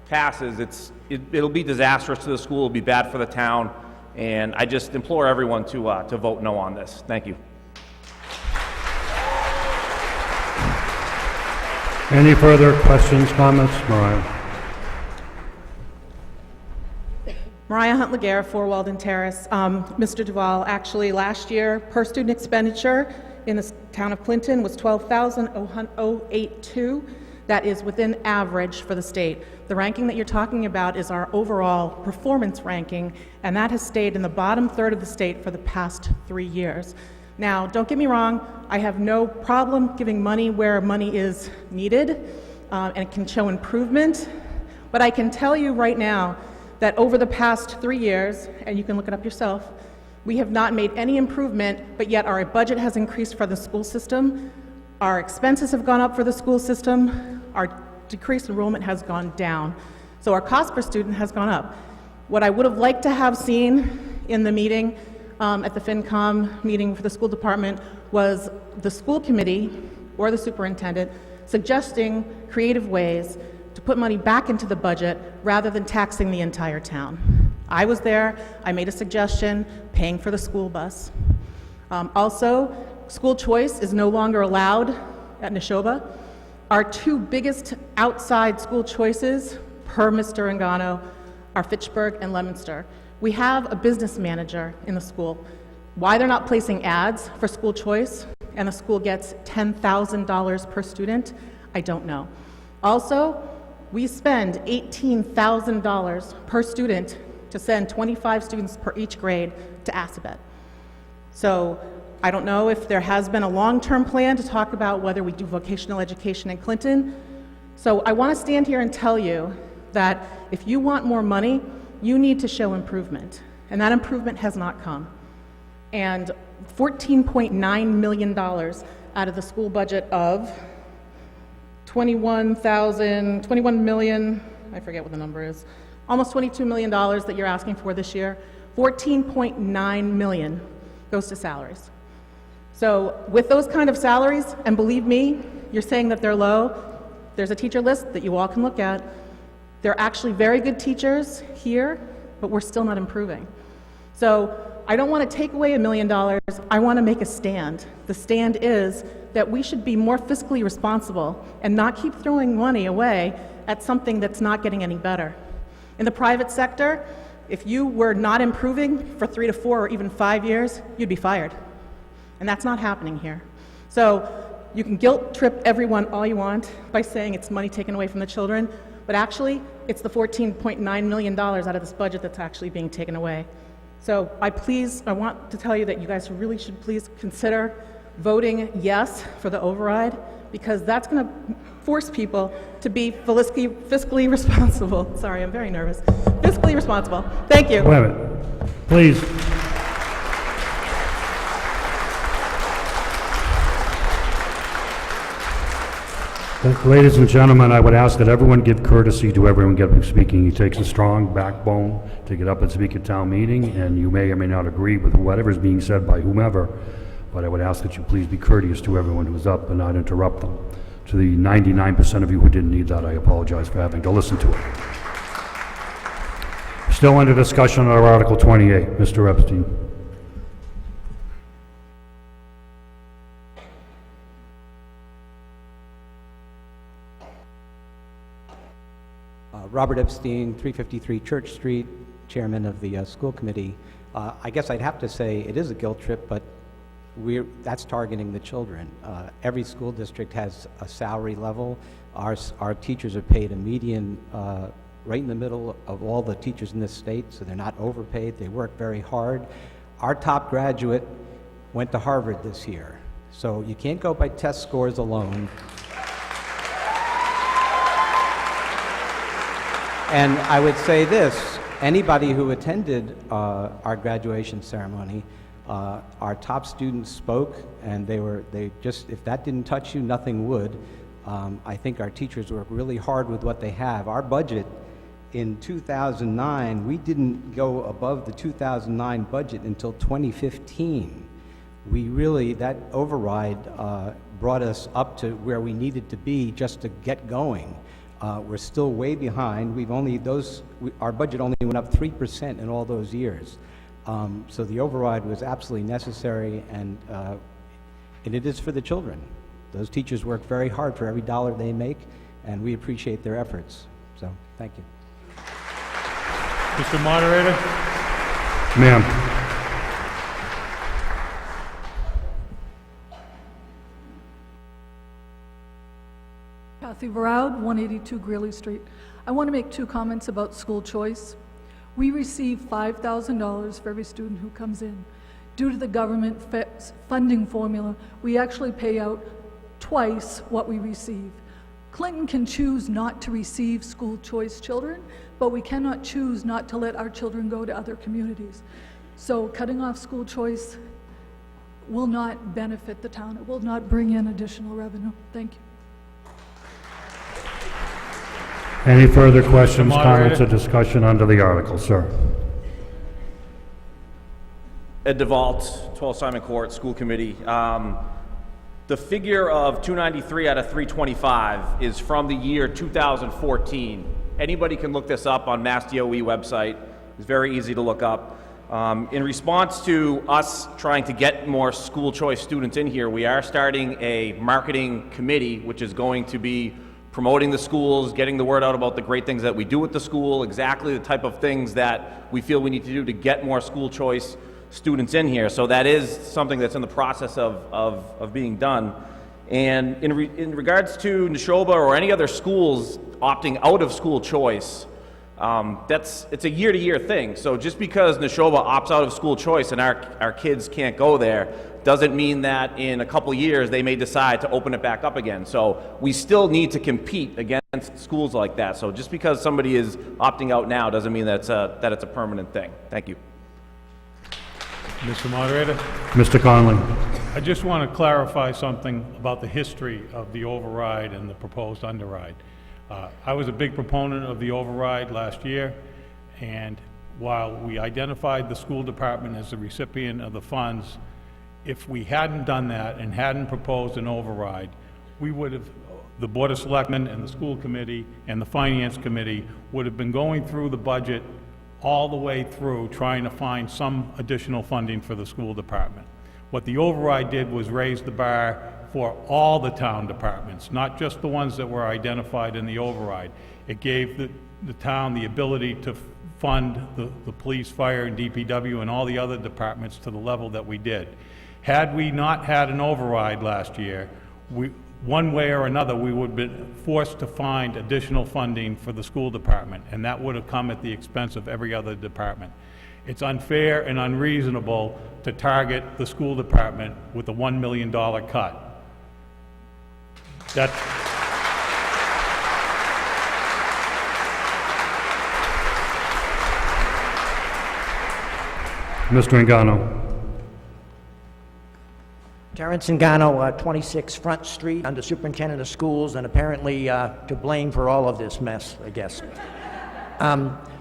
passes, it'll be disastrous to the school, it'll be bad for the town, and I just implore everyone to vote no on this. Thank you. Any further questions, comments? Mariah? Mariah Hunt Laguerre, 4 Walden Terrace. Mr. Duvall, actually last year, per student expenditure in the town of Clinton was $12,082. That is within average for the state. The ranking that you're talking about is our overall performance ranking, and that has stayed in the bottom third of the state for the past 3 years. Now, don't get me wrong, I have no problem giving money where money is needed and can show improvement, but I can tell you right now that over the past 3 years, and you can look it up yourself, we have not made any improvement, but yet our budget has increased for the school system, our expenses have gone up for the school system, our decreased enrollment has gone down. So our cost per student has gone up. What I would have liked to have seen in the meeting at the FinCom meeting for the school department was the school committee or the superintendent suggesting creative ways to put money back into the budget rather than taxing the entire town. I was there, I made a suggestion, paying for the school bus. Also, school choice is no longer allowed at Neshoba. Our two biggest outside school choices, per Mr. Engano, are Fitchburg and Leominster. We have a business manager in the school. Why they're not placing ads for school choice and the school gets $10,000 per student, I don't know. Also, we spend $18,000 per student to send 25 students per each grade to Assabet. So I don't know if there has been a long-term plan to talk about whether we do vocational education in Clinton. So I want to stand here and tell you that if you want more money, you need to show improvement. And that improvement has not come. And $14.9 million out of the school budget of 21 million, I forget what the number is, almost $22 million that you're asking for this year, 14.9 million goes to salaries. So with those kind of salaries, and believe me, you're saying that they're low, there's a teacher list that you all can look at. They're actually very good teachers here, but we're still not improving. So I don't want to take away $1 million, I want to make a stand. The stand is that we should be more fiscally responsible and not keep throwing money away at something that's not getting any better. In the private sector, if you were not improving for 3 to 4 or even 5 years, you'd be fired. And that's not happening here. So you can guilt trip everyone all you want by saying it's money taken away from the children, but actually it's the $14.9 million out of this budget that's actually being taken away. So I want to tell you that you guys really should please consider voting yes for the override, because that's going to force people to be fiscally responsible. Sorry, I'm very nervous. Fiscally responsible. Thank you. Wait a minute. Please. Ladies and gentlemen, I would ask that everyone give courtesy to everyone speaking. He takes a strong backbone to get up and speak at town meeting, and you may or may not agree with whatever is being said by whomever, but I would ask that you please be courteous to everyone who's up and not interrupt them. To the 99% of you who didn't need that, I apologize for having to listen to it. Still under discussion on Article 28. Mr. Epstein. Robert Epstein, 353 Church Street, chairman of the school committee. I guess I'd have to say it is a guilt trip, but that's targeting the children. Every school district has a salary level. Our teachers are paid a median right in the middle of all the teachers in this state, so they're not overpaid. They work very hard. Our top graduate went to Harvard this year, so you can't go by test scores alone. And I would say this, anybody who attended our graduation ceremony, our top students spoke, and if that didn't touch you, nothing would. I think our teachers work really hard with what they have. Our budget in 2009, we didn't go above the 2009 budget until 2015. That override brought us up to where we needed to be just to get going. We're still way behind. Our budget only went up 3% in all those years. So the override was absolutely necessary, and it is for the children. Those teachers work very hard for every dollar they make, and we appreciate their efforts. So, thank you. Mr. Moderator? Ma'am. Kathy Varad, 182 Greeley Street. I want to make 2 comments about school choice. We receive $5,000 for every student who comes in. Due to the government funding formula, we actually pay out twice what we receive. Clinton can choose not to receive school choice children, but we cannot choose not to let our children go to other communities. So cutting off school choice will not benefit the town. It will not bring in additional revenue. Thank you. Any further questions, Moderator. comments, or discussion under the article, sir? Ed DeVault, 12 Simon Court, School Committee. The figure of 293 out of 325 is from the year 2014. Anybody can look this up on Mass DOE website. It's very easy to look up. In response to us trying to get more school choice students in here, we are starting a marketing committee which is going to be promoting the schools, getting the word out about the great things that we do at the school, exactly the type of things that we feel we need to do to get more school choice students in here. So that is something that's in the process of being done. And in regards to Neshoba or any other schools opting out of school choice, it's a year-to-year thing. So just because Neshoba opts out of school choice and our kids can't go there, doesn't mean that in a couple years they may decide to open it back up again. So we still need to compete against schools like that. So just because somebody is opting out now doesn't mean that it's a permanent thing. Thank you. Mr. Moderator, Mr. Conley. I just want to clarify something about the history of the override and the proposed underride. I was a big proponent of the override last year, and while we identified the school department as the recipient of the funds, if we hadn't done that and hadn't proposed an override, we would have, the Board of Selectmen and the school committee and the finance committee would have been going through the budget all the way through trying to find some additional funding for the school department. What the override did was raise the bar for all the town departments, not just the ones that were identified in the override. It gave the town the ability to fund the police, fire, and DPW and all the other departments to the level that we did. Had we not had an override last year, one way or another, we would have been forced to find additional funding for the school department, and that would have come at the expense of every other department. It's unfair and unreasonable to target the school department with a $1 million cut. Mr. Engano. Terrence Engano, 26 Front Street, under Superintendent of Schools, and apparently to blame for all of this mess, I guess.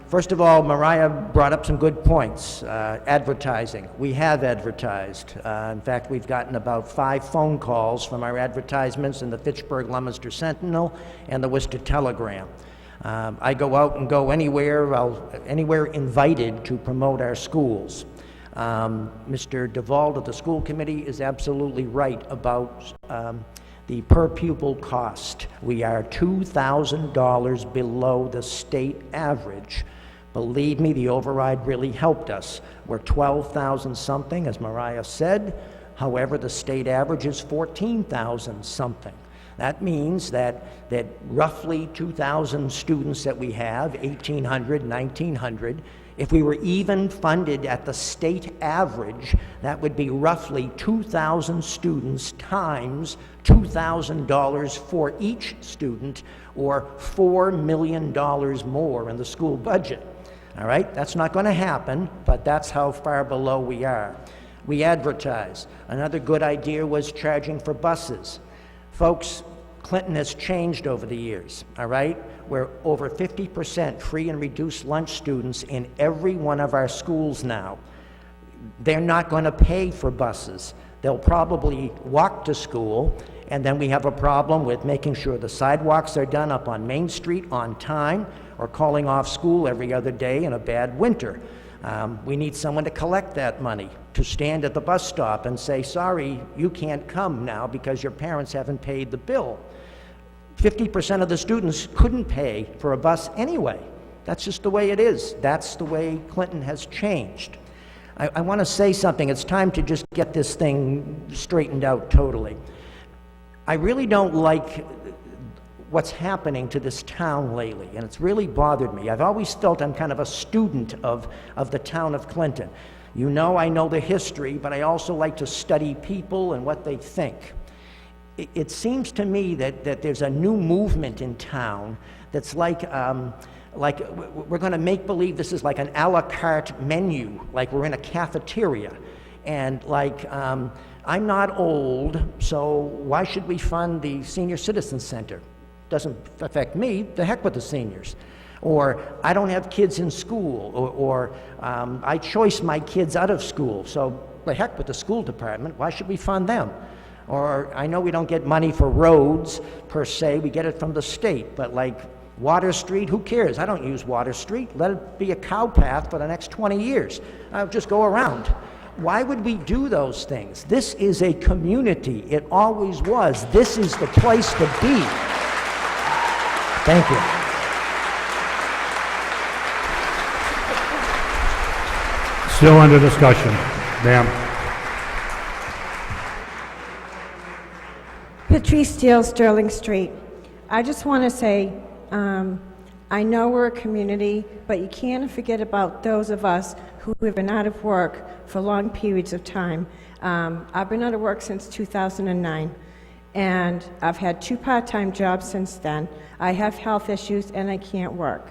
First of all, Mariah brought up some good points. Advertising. We have advertised. In fact, we've gotten about 5 phone calls from our advertisements in the Fitchburg-Leominster Sentinel and the Worcester Telegram. I go out and go anywhere invited to promote our schools. Mr. DeVault of the school committee is absolutely right about the per pupil cost. We are $2,000 below the state average. Believe me, the override really helped us. We're 12,000 something, as Mariah said. However, the state average is 14,000 something. That means that roughly 2,000 students that we have, 1,800, 1,900, if we were even funded at the state average, that would be roughly 2,000 students times $2,000 for each student, or $4 million more in the school budget. All right, that's not going to happen, but that's how far below we are. We advertise. Another good idea was charging for buses. Folks, Clinton has changed over the years, all right? We're over 50% free and reduced lunch students in every one of our schools now. They're not going to pay for buses. They'll probably walk to school, and then we have a problem with making sure the sidewalks are done up on Main Street on time, or calling off school every other day in a bad winter. We need someone to collect that money, to stand at the bus stop and say, sorry, you can't come now because your parents haven't paid the bill. 50% of the students couldn't pay for a bus anyway. That's just the way it is. That's the way Clinton has changed. I want to say something. It's time to just get this thing straightened out totally. I really don't like what's happening to this town lately, and it's really bothered me. I've always felt I'm kind of a student of the town of Clinton. You know, I know the history, but I also like to study people and what they think. It seems to me that there's a new movement in town that's like we're going to make believe this is like an a la carte menu, like we're in a cafeteria. And I'm not old, so why should we fund the Senior Citizen Center? Doesn't affect me, the heck with the seniors. Or I don't have kids in school, or I choice my kids out of school, so the heck with the school department, why should we fund them? Or I know we don't get money for roads per se, we get it from the state, but like Water Street, who cares? I don't use Water Street. Let it be a cow path for the next 20 years. I'll just go around. Why would we do those things? This is a community. It always was. This is the place to be. Thank you. Still under discussion. Ma'am. Patrice Steele, Sterling Street. I just want to say, I know we're a community, but you can't forget about those of us who have been out of work for long periods of time. I've been out of work since 2009, and I've had 2 part-time jobs since then. I have health issues, and I can't work.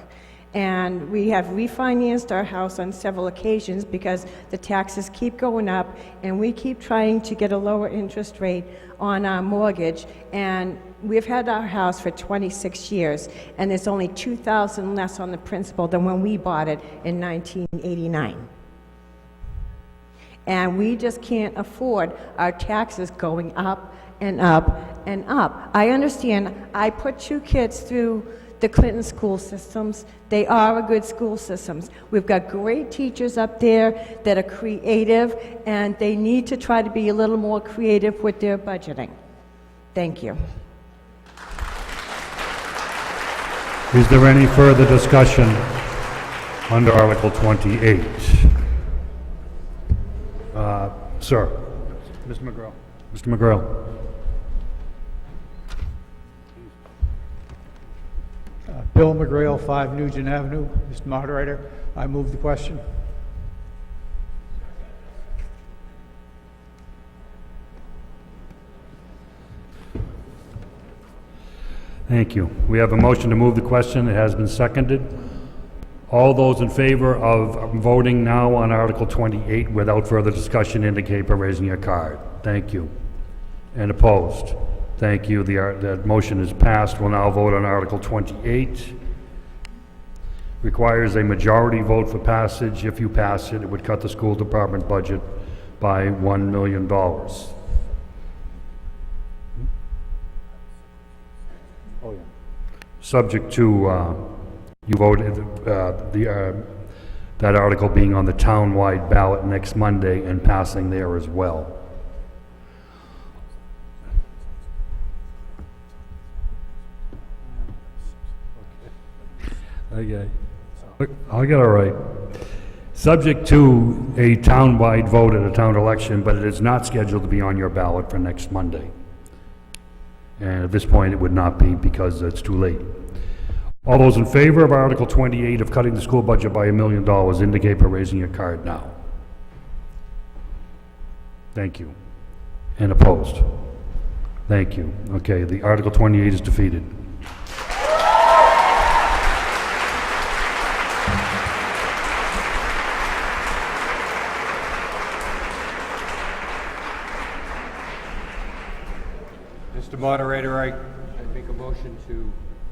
And we have refinanced our house on several occasions because the taxes keep going up, and we keep trying to get a lower interest rate on our mortgage. And we've had our house for 26 years, and there's only $2,000 less on the principal than when we bought it in 1989. And we just can't afford our taxes going up and up and up. I understand. I put 2 kids through the Clinton school systems. They are a good school systems. We've got great teachers up there that are creative, and they need to try to be a little more creative with their budgeting. Thank you. Is there any further discussion under Article 28? Sir. Mr. McGrail. Mr. McGrail. Bill McGrail, 5 Nugent Avenue. Mr. Moderator, I move the question. Thank you. We have a motion to move the question. It has been seconded. All those in favor of voting now on Article 28 without further discussion indicate by raising your card. Thank you. And opposed? Thank you. The motion is passed. We'll now vote on Article 28. Requires a majority vote for passage. If you pass it, it would cut the school department budget by $1 million. Oh, yeah. Subject to you voted that article being on the town-wide ballot next Monday and passing there as well. Okay. I'll get it right. Subject to a town-wide vote at a town election, but it is not scheduled to be on your ballot for next Monday. And at this point, it would not be because it's too late. All those in favor of Article 28 of cutting the school budget by $1 million indicate by raising your card now. Thank you. And opposed? Thank you. Okay, the Article 28 is defeated. Mr. Moderator, I make a motion to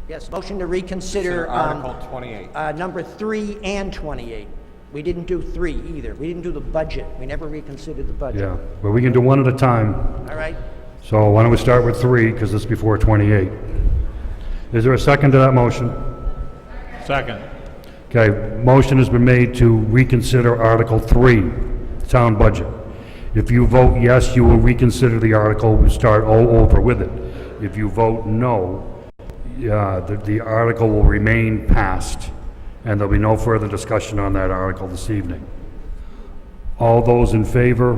Yes, motion to reconsider Article 28. number 3 and 28. We didn't do 3 either. We didn't do the budget. We never reconsidered the budget. Yeah, but we can do one at a time. All right. So why don't we start with 3, because it's before 28. Is there a second to that motion? Second. Okay, motion has been made to reconsider Article 3, town budget. If you vote yes, you will reconsider the article, we start all over with it. If you vote no, the article will remain passed, and there'll be no further discussion on that article this evening. All those in favor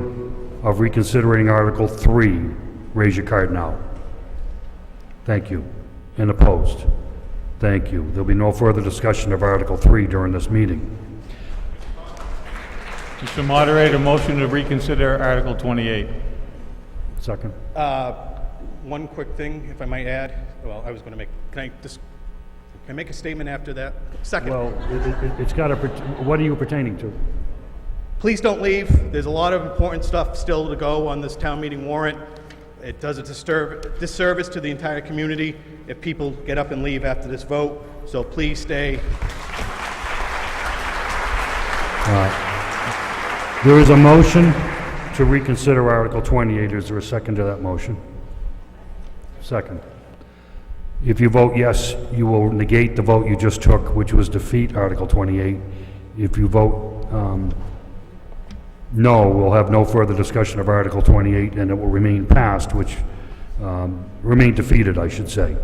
of reconsidering Article 3, raise your card now. Thank you. And opposed? Thank you. There'll be no further discussion of Article 3 during this meeting. Mr. Moderator, motion to reconsider Article 28. Second. One quick thing, if I might add. Well, I was going to make, can I make a statement after that? Second. Well, it's got to, what are you pertaining to? Please don't leave. There's a lot of important stuff still to go on this town meeting warrant. It does a disservice to the entire community if people get up and leave after this vote, so please stay. There is a motion to reconsider Article 28. Is there a second to that motion? Second. If you vote yes, you will negate the vote you just took, which was defeat Article 28. If you vote no, we'll have no further discussion of Article 28, and it will remain passed, which remain defeated, I should say.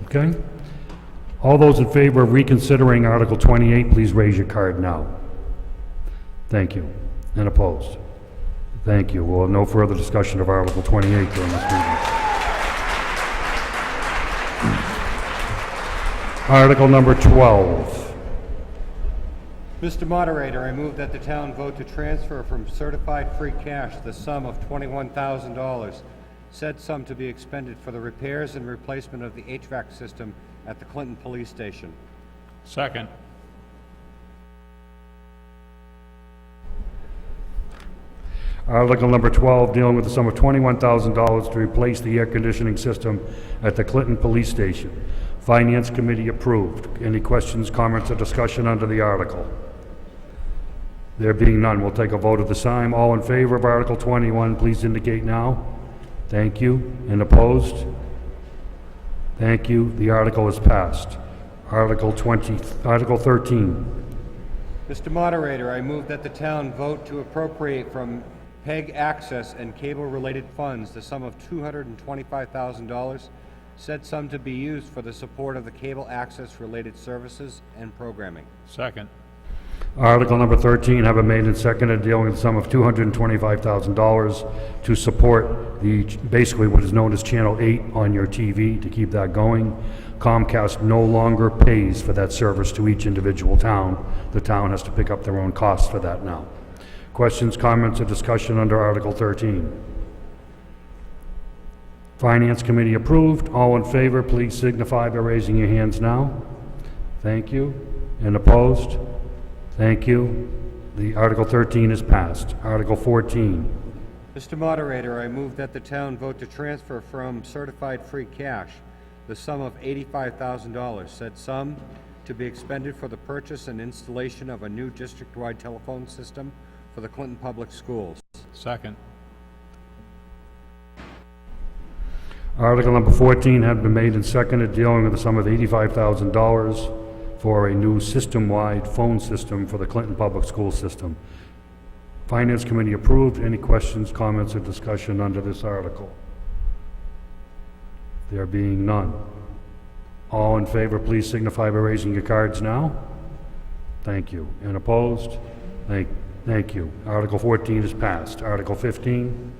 Okay? All those in favor of reconsidering Article 28, please raise your card now. Thank you. And opposed? Thank you. We'll have no further discussion of Article 28 during this meeting. Article number 12. Mr. Moderator, I move that the town vote to transfer from certified free cash the sum of $21,000, said sum to be expended for the repairs and replacement of the HVAC system at the Clinton Police Station. Second. Article number 12, dealing with the sum of $21,000 to replace the air conditioning system at the Clinton Police Station. Finance Committee approved. Any questions, comments, or discussion under the article? There being none, we'll take a vote at this time. All in favor of Article 21, please indicate now. Thank you. And opposed? Thank you. The article is passed. Article 13. Mr. Moderator, I move that the town vote to appropriate from PEG access and cable-related funds the sum of $225,000, said sum to be used for the support of the cable access-related services and programming. Second. Article number 13, have been made and seconded, dealing with the sum of $225,000 to support basically what is known as Channel 8 on your TV, to keep that going. Comcast no longer pays for that service to each individual town. The town has to pick up their own costs for that now. Questions, comments, or discussion under Article 13? Finance Committee approved. All in favor, please signify by raising your hands now. Thank you. And opposed? Thank you. The Article 13 is passed. Article 14. Mr. Moderator, I move that the town vote to transfer from certified free cash the sum of $85,000, said sum to be expended for the purchase and installation of a new district-wide telephone system for the Clinton Public Schools. Second. Article number 14 had been made and seconded, dealing with the sum of $85,000 for a new system-wide phone system for the Clinton Public School System. Finance Committee approved. Any questions, comments, or discussion under this article? There being none. All in favor, please signify by raising your cards now. Thank you. And opposed? Thank you. Article 14 is passed. Article 15.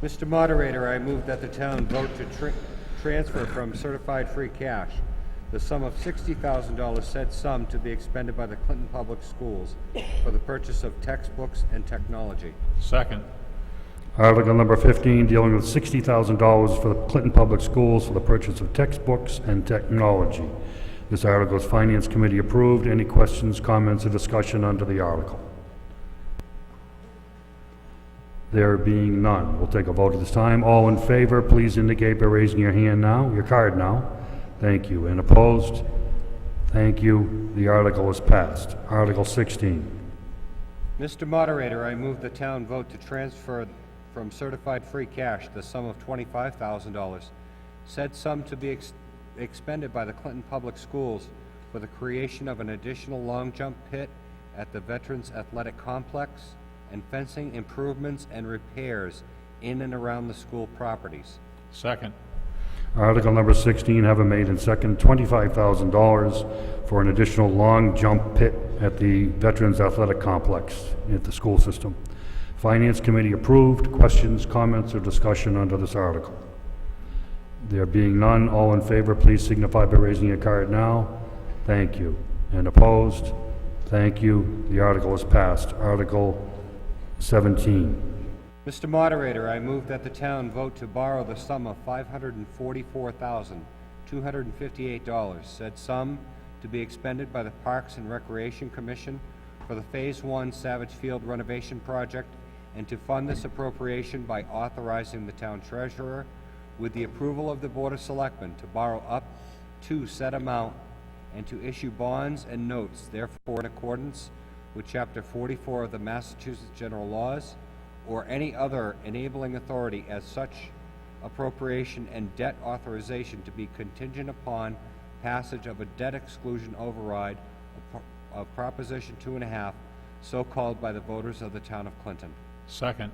Mr. Moderator, I move that the town vote to transfer from certified free cash the sum of $60,000, said sum to be expended by the Clinton Public Schools for the purchase of textbooks and technology. Second. Article number 15, dealing with $60,000 for the Clinton Public Schools for the purchase of textbooks and technology. This article is Finance Committee approved. Any questions, comments, or discussion under the article? There being none, we'll take a vote at this time. All in favor, please indicate by raising your hand now, your card now. Thank you. And opposed? Thank you. The article is passed. Article 16. Mr. Moderator, I move the town vote to transfer from certified free cash the sum of $25,000, said sum to be expended by the Clinton Public Schools for the creation of an additional long jump pit at the Veterans Athletic Complex and fencing improvements and repairs in and around the school properties. Second. Article number 16, have been made and seconded, $25,000 for an additional long jump pit at the Veterans Athletic Complex at the school system. Finance Committee approved. Questions, comments, or discussion under this article? There being none, all in favor, please signify by raising your card now. Thank you. And opposed? Thank you. The article is passed. Article 17. Mr. Moderator, I move that the town vote to borrow the sum of $544,258, said sum to be expended by the Parks and Recreation Commission for the Phase 1 Savage Field renovation project, and to fund this appropriation by authorizing the town treasurer with the approval of the Board of Selectmen to borrow up to said amount and to issue bonds and notes, therefore in accordance with Chapter 44 of the Massachusetts General Laws, or any other enabling authority, as such appropriation and debt authorization to be contingent upon passage of a debt exclusion override of Proposition 2.5, so called by the voters of the town of Clinton. Second.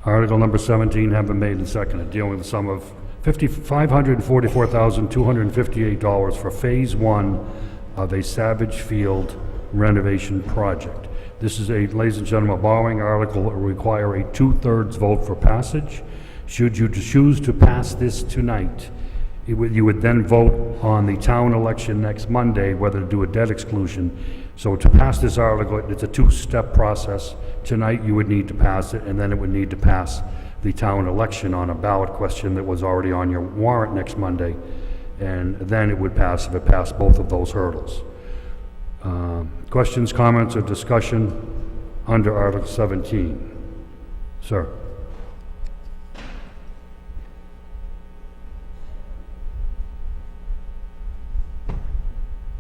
Article number 17 have been made and seconded, dealing with the sum of $544,258 for Phase 1 of a Savage Field renovation project. This is a, ladies and gentlemen, a borrowing article that will require a 2/3 vote for passage. Should you choose to pass this tonight, you would then vote on the town election next Monday whether to do a debt exclusion. So to pass this article, it's a two-step process. Tonight, you would need to pass it, and then it would need to pass the town election on a ballot question that was already on your warrant next Monday, and then it would pass if it passed both of those hurdles. Questions, comments, or discussion under Article 17? Sir.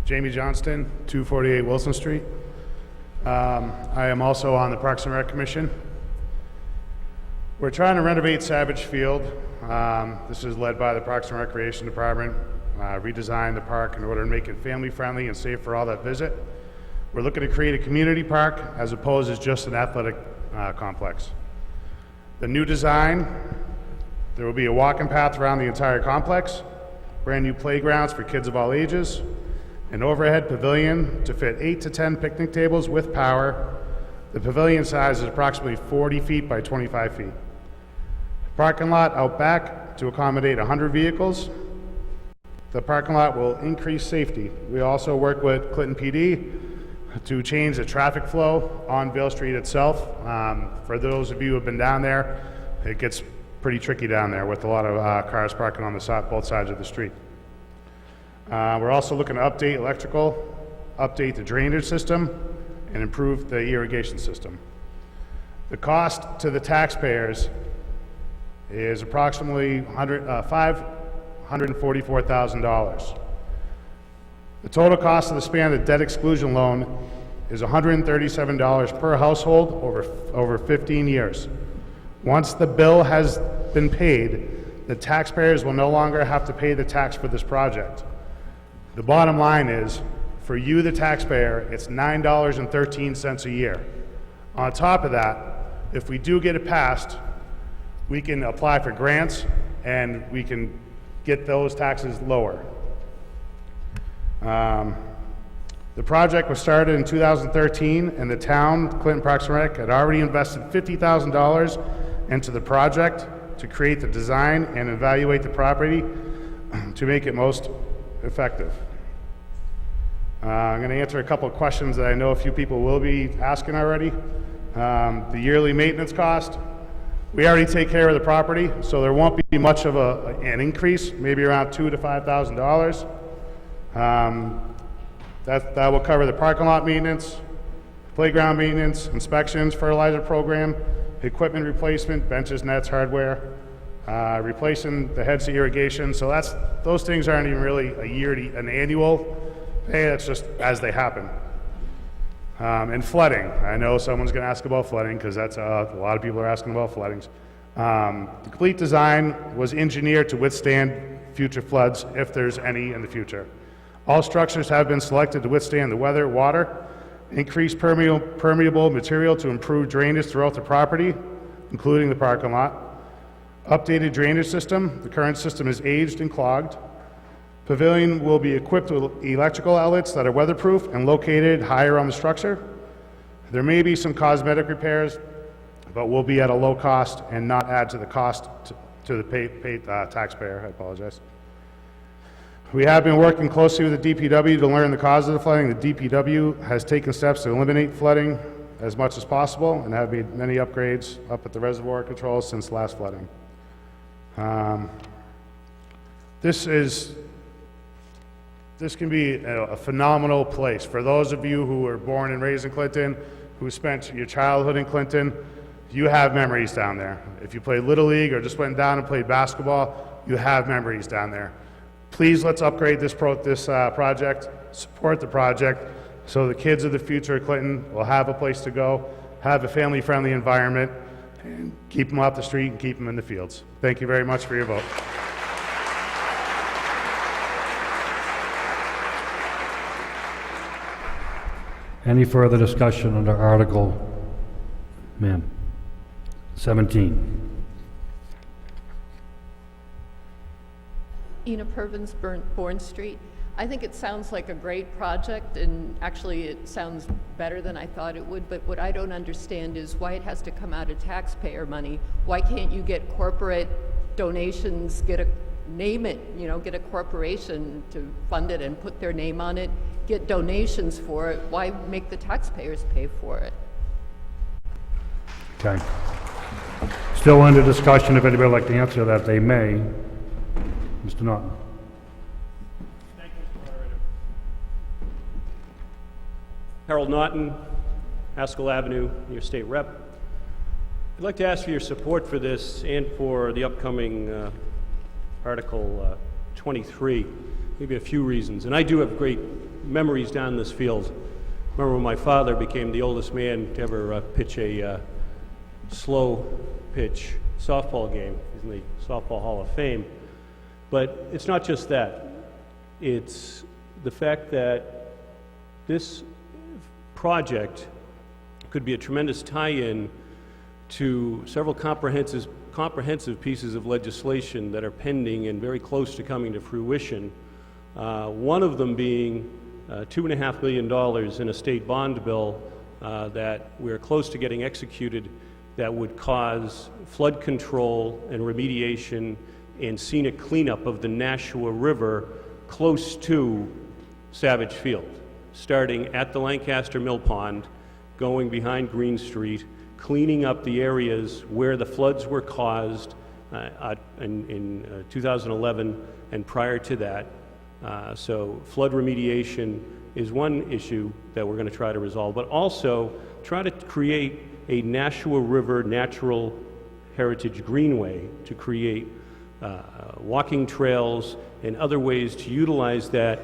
Jamie Johnston, 248 Wilson Street. I am also on the Parks and Rec Commission. We're trying to renovate Savage Field. This is led by the Parks and Recreation Department, redesign the park in order to make it family-friendly and safe for all that visit. We're looking to create a community park as opposed to just an athletic complex. The new design, there will be a walking path around the entire complex, brand new playgrounds for kids of all ages, an overhead pavilion to fit 8 to 10 picnic tables with power. The pavilion size is approximately 40 feet by 25 feet. Parking lot out back to accommodate 100 vehicles. The parking lot will increase safety. We also work with Clinton PD to change the traffic flow on Vale Street itself. For those of you who have been down there, it gets pretty tricky down there with a lot of cars parking on the side, both sides of the street. We're also looking to update electrical, update the drainage system, and improve the irrigation system. The cost to the taxpayers is approximately $544,000. The total cost of the span of the debt exclusion loan is $137 per household over 15 years. Once the bill has been paid, the taxpayers will no longer have to pay the tax for this project. The bottom line is, for you, the taxpayer, it's $9.13 a year. On top of that, if we do get it passed, we can apply for grants and we can get those taxes lower. The project was started in 2013, and the town, Clinton Parks and Rec, had already invested $50,000 into the project to create the design and evaluate the property to make it most effective. I'm going to answer a couple of questions that I know a few people will be asking already. The yearly maintenance cost, we already take care of the property, so there won't be much of an increase, maybe around $2,000 to $5,000. That will cover the parking lot maintenance, playground maintenance, inspections, fertilizer program, equipment replacement, benches, nets, hardware, replacing the heads of irrigation. So those things aren't even really an annual pay, that's just as they happen. And flooding, I know someone's going to ask about flooding because that's a lot of people are asking about floodings. The complete design was engineered to withstand future floods if there's any in the future. All structures have been selected to withstand the weather, water, increased permeable material to improve drainage throughout the property, including the parking lot. Updated drainage system, the current system is aged and clogged. Pavilion will be equipped with electrical outlets that are weatherproof and located higher on the structure. There may be some cosmetic repairs, but will be at a low cost and not add to the cost to the paid taxpayer. I apologize. We have been working closely with the DPW to learn the cause of the flooding. The DPW has taken steps to eliminate flooding as much as possible and have made many upgrades up at the reservoir controls since last flooding. This can be a phenomenal place. For those of you who were born and raised in Clinton, who spent your childhood in Clinton, you have memories down there. If you played Little League or just went down and played basketball, you have memories down there. Please, let's upgrade this project, support the project, so the kids of the future of Clinton will have a place to go, have a family-friendly environment, and keep them off the street and keep them in the fields. Thank you very much for your vote. Any further discussion under Article, 17? Ina Purvins, Bourne Street. I think it sounds like a great project, and actually it sounds better than I thought it would, but what I don't understand is why it has to come out of taxpayer money. Why can't you get corporate donations, get a corporation to fund it and put their name on it, get donations for it? Why make the taxpayers pay for it? Okay. Still under discussion. If anybody would like to answer that, they may. Mr. Norton. Harold Naughton, Haskell Avenue, your state rep. I'd like to ask for your support for this and for the upcoming Article 23. Maybe a few reasons. And I do have great memories down this field. I remember when my father became the oldest man to ever pitch a slow pitch softball game. He's in the Softball Hall of Fame. But it's not just that. It's the fact that this project could be a tremendous tie-in to several comprehensive pieces of legislation that are pending and very close to coming to fruition. One of them being $2.5 million in a state bond bill that we're close to getting executed that would cause flood control and remediation and scenic cleanup of the Nashua River close to Savage Field, starting at the Lancaster Mill Pond, going behind Green Street, cleaning up the areas where the floods were caused in 2011 and prior to that. So flood remediation is one issue that we're going to try to resolve, but also try to create a Nashua River Natural Heritage Greenway to create walking trails and other ways to utilize that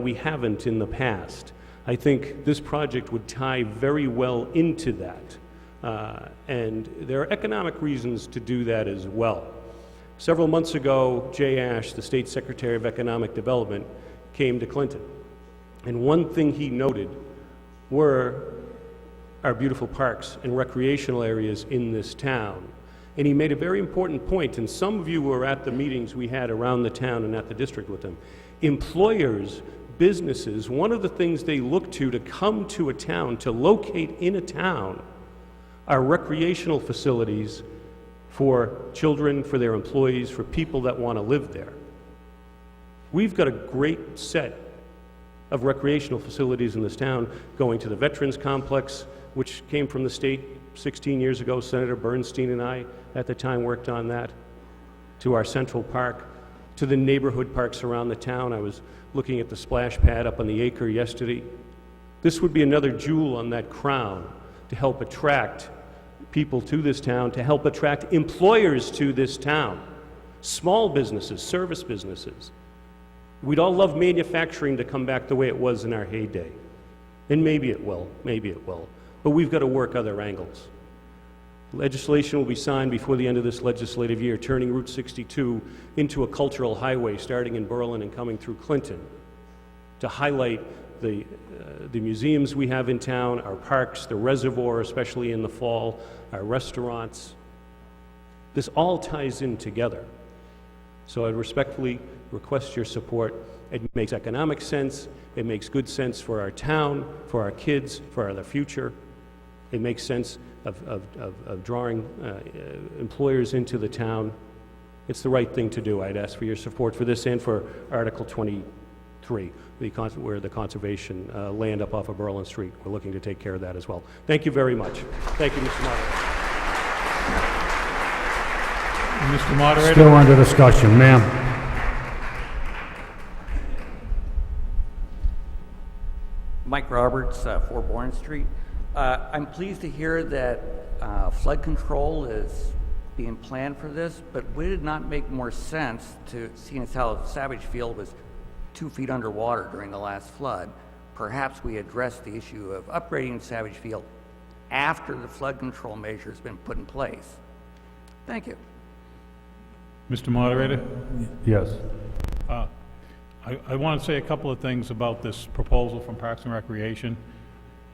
we haven't in the past. I think this project would tie very well into that. And there are economic reasons to do that as well. Several months ago, Jay Ash, the State Secretary of Economic Development, came to Clinton. And one thing he noted were our beautiful parks and recreational areas in this town. And he made a very important point, and some of you were at the meetings we had around the town and at the district with him. Employers, businesses, one of the things they look to come to a town, to locate in a town, are recreational facilities for children, for their employees, for people that want to live there. We've got a great set of recreational facilities in this town, going to the Veterans Complex, which came from the state 16 years ago. Senator Bernstein and I at the time worked on that, to our Central Park, to the neighborhood parks around the town. I was looking at the splash pad up on the acre yesterday. This would be another jewel on that crown to help attract people to this town, to help attract employers to this town, small businesses, service businesses. We'd all love manufacturing to come back the way it was in our heyday. And maybe it will, but we've got to work other angles. Legislation will be signed before the end of this legislative year, turning Route 62 into a cultural highway, starting in Berlin and coming through Clinton, to highlight the museums we have in town, our parks, the reservoir, especially in the fall, our restaurants. This all ties in together. So I respectfully request your support. It makes economic sense. It makes good sense for our town, for our kids, for our future. It makes sense of drawing employers into the town. It's the right thing to do. I'd ask for your support for this and for Article 23, where the conservation land up off of Berlin Street. We're looking to take care of that as well. Thank you very much. Thank you, Mr. Moderator. Mr. Moderator. Still under discussion, ma'am. Mike Roberts, 4 Bourne Street. I'm pleased to hear that flood control is being planned for this, but would it not make more sense to, seeing as how Savage Field was 2 feet underwater during the last flood, perhaps we address the issue of upgrading Savage Field after the flood control measure has been put in place? Thank you. Mr. Moderator? Yes. I want to say a couple of things about this proposal from Parks and Recreation.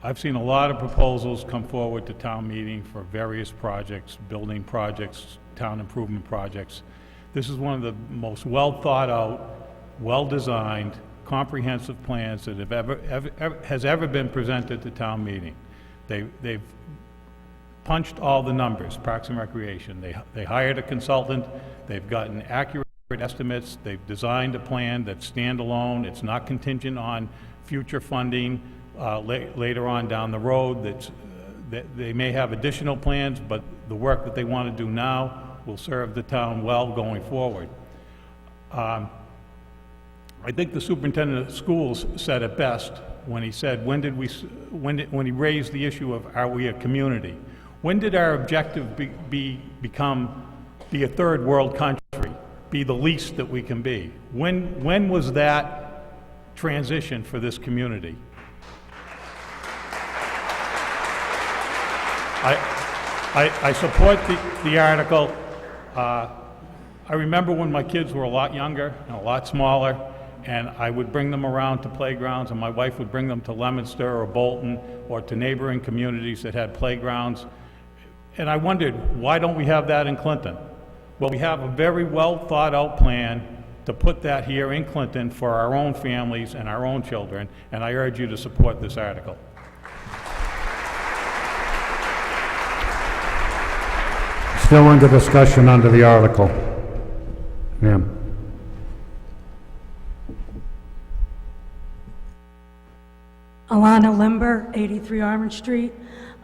I've seen a lot of proposals come forward to town meeting for various projects, building projects, town improvement projects. This is one of the most well-thought-out, well-designed, comprehensive plans that has ever been presented to town meeting. They've punched all the numbers, Parks and Recreation. They hired a consultant, they've gotten accurate estimates, they've designed a plan that's standalone, it's not contingent on future funding later on down the road. That they may have additional plans, but the work that they want to do now will serve the town well going forward. I think the superintendent of schools said it best when he said, when he raised the issue of, are we a community? When did our objective be a third world country, be the least that we can be? When was that transition for this community? I support the article. I remember when my kids were a lot younger and a lot smaller, and I would bring them around to playgrounds, and my wife would bring them to Leominster or Bolton or to neighboring communities that had playgrounds. And I wondered, why don't we have that in Clinton? Well, we have a very well thought out plan to put that here in Clinton for our own families and our own children, and I urge you to support this article. Still under discussion under the article. Ma'am. Alana Limber, 83 Orange Street.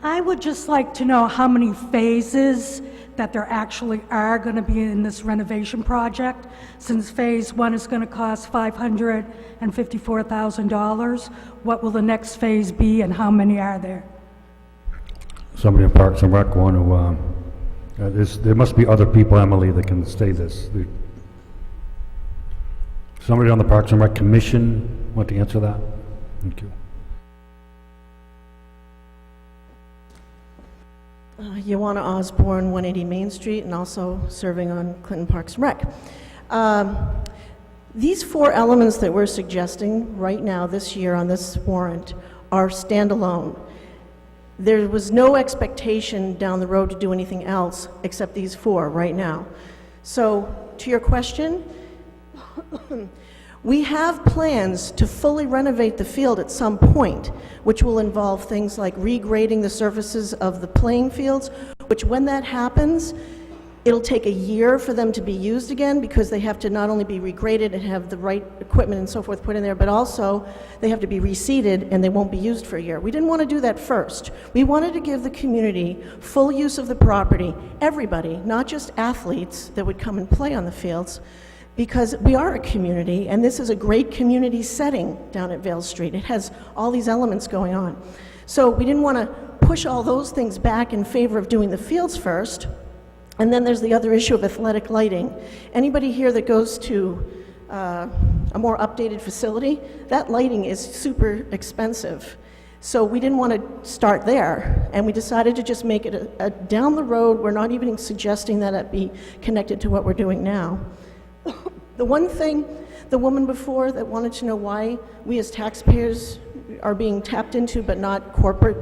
I would just like to know how many phases that there actually are going to be in this renovation project, since phase 1 is going to cost $554,000. What will the next phase be, and how many are there? Somebody in Parks and Rec want to, there must be other people, Emily, that can say this. Somebody on the Parks and Rec Commission want to answer that? Thank you. Ioana Osborne, 180 Main Street, and also serving on Clinton Parks and Rec. These 4 elements that we're suggesting right now this year on this warrant are standalone. There was no expectation down the road to do anything else except these 4 right now. So, to your question, we have plans to fully renovate the field at some point, which will involve things like regrading the surfaces of the playing fields, which when that happens, it'll take a year for them to be used again, because they have to not only be regraded and have the right equipment and so forth put in there, but also they have to be reseeded and they won't be used for a year. We didn't want to do that first. We wanted to give the community full use of the property, everybody, not just athletes that would come and play on the fields, because we are a community, and this is a great community setting down at Vale Street. It has all these elements going on. So we didn't want to push all those things back in favor of doing the fields first. And then there's the other issue of athletic lighting. Anybody here that goes to a more updated facility, that lighting is super expensive. So we didn't want to start there, and we decided to just make it a down the road. We're not even suggesting that it be connected to what we're doing now. The one thing, the woman before that wanted to know why we as taxpayers are being tapped into but not corporate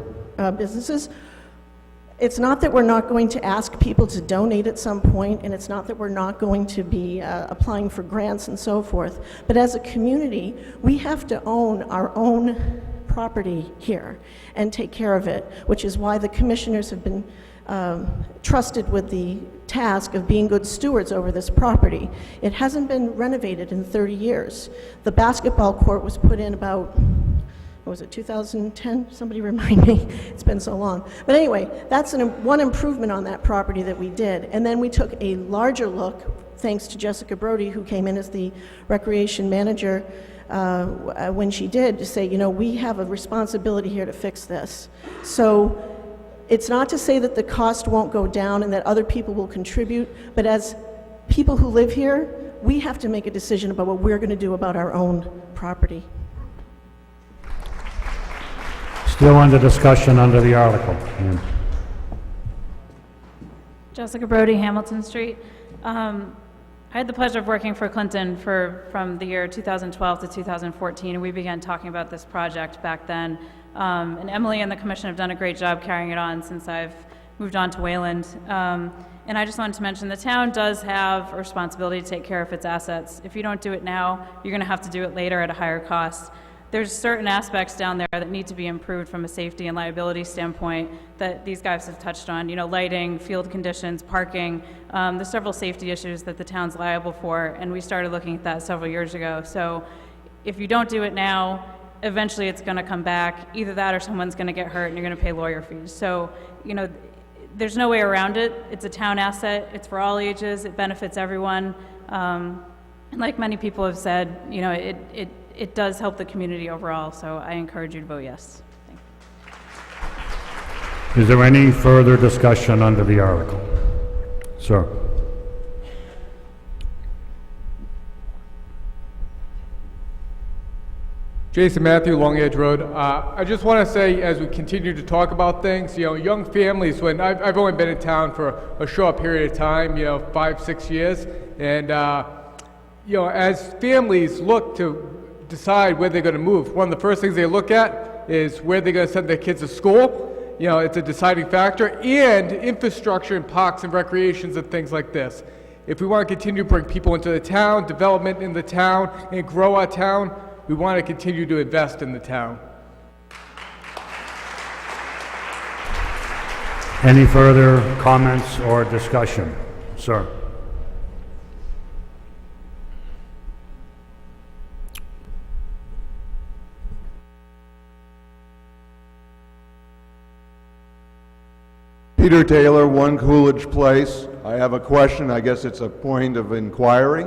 businesses, it's not that we're not going to ask people to donate at some point, and it's not that we're not going to be applying for grants and so forth, but as a community, we have to own our own property here and take care of it, which is why the commissioners have been trusted with the task of being good stewards over this property. It hasn't been renovated in 30 years. The basketball court was put in about, what was it, 2010? Somebody remind me. It's been so long. But anyway, that's one improvement on that property that we did. And then we took a larger look thanks to Jessica Brody, who came in as the recreation manager when she did, to say, you know, we have a responsibility here to fix this. So it's not to say that the cost won't go down and that other people will contribute, but as people who live here, we have to make a decision about what we're going to do about our own property. Still under discussion under the article. Yeah. Jessica Brody, Hamilton Street. I had the pleasure of working for Clinton from the year 2012 to 2014, and we began talking about this project back then. And Emily and the commission have done a great job carrying it on since I've moved on to Wayland. And I just wanted to mention the town does have a responsibility to take care of its assets. If you don't do it now, you're going to have to do it later at a higher cost. There's certain aspects down there that need to be improved from a safety and liability standpoint that these guys have touched on. You know, lighting, field conditions, parking. There's several safety issues that the town's liable for, and we started looking at that several years ago. So if you don't do it now, eventually it's going to come back. Either that or someone's going to get hurt and you're going to pay lawyer fees. So, you know, there's no way around it. It's a town asset. It's for all ages. It benefits everyone. And like many people have said, you know, it does help the community overall. So I encourage you to vote yes. Thank you. Is there any further discussion under the article? Sir. Jason Matthew, Long Edge Road. I just want to say, as we continue to talk about things, you know, young families, when I've only been in town for a short period of time, you know, 5-6 years, and, you know, as families look to decide where they're going to move, one of the first things they look at is where they're going to send their kids to school. You know, it's a deciding factor, and infrastructure and parks and recreations and things like this. If we want to continue to bring people into the town, development in the town, and grow our town, we want to continue to invest in the town. Any further comments or discussion? Sir. Peter Taylor, 1 Coolidge Place. I have a question. I guess it's a point of inquiry.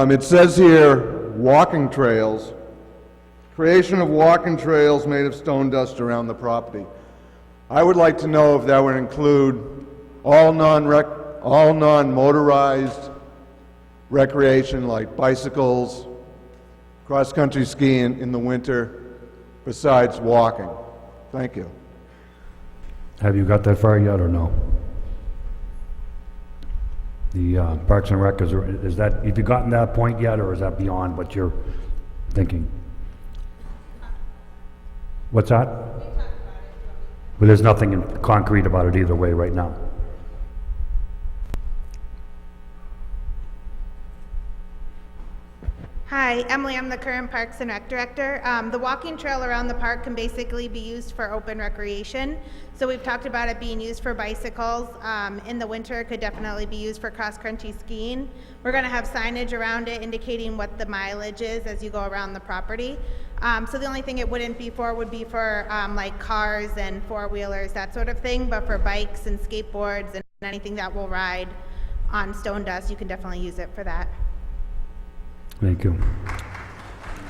It says here, walking trails. Creation of walking trails made of stone dust around the property. I would like to know if that would include all non-motorized recreation like bicycles, cross-country skiing in the winter, besides walking. Thank you. Have you got that far yet or no? The Parks and Rec, is that, have you gotten that point yet, or is that beyond what you're thinking? What's that? Well, there's nothing concrete about it either way right now. Hi, Emily, I'm the current Parks and Rec Director. The walking trail around the park can basically be used for open recreation. So we've talked about it being used for bicycles. In the winter, it could definitely be used for cross-country skiing. We're going to have signage around it indicating what the mileage is as you go around the property. So the only thing it wouldn't be for would be for like cars and four-wheelers, that sort of thing. But for bikes and skateboards and anything that will ride on stone dust, you can definitely use it for that. Thank you.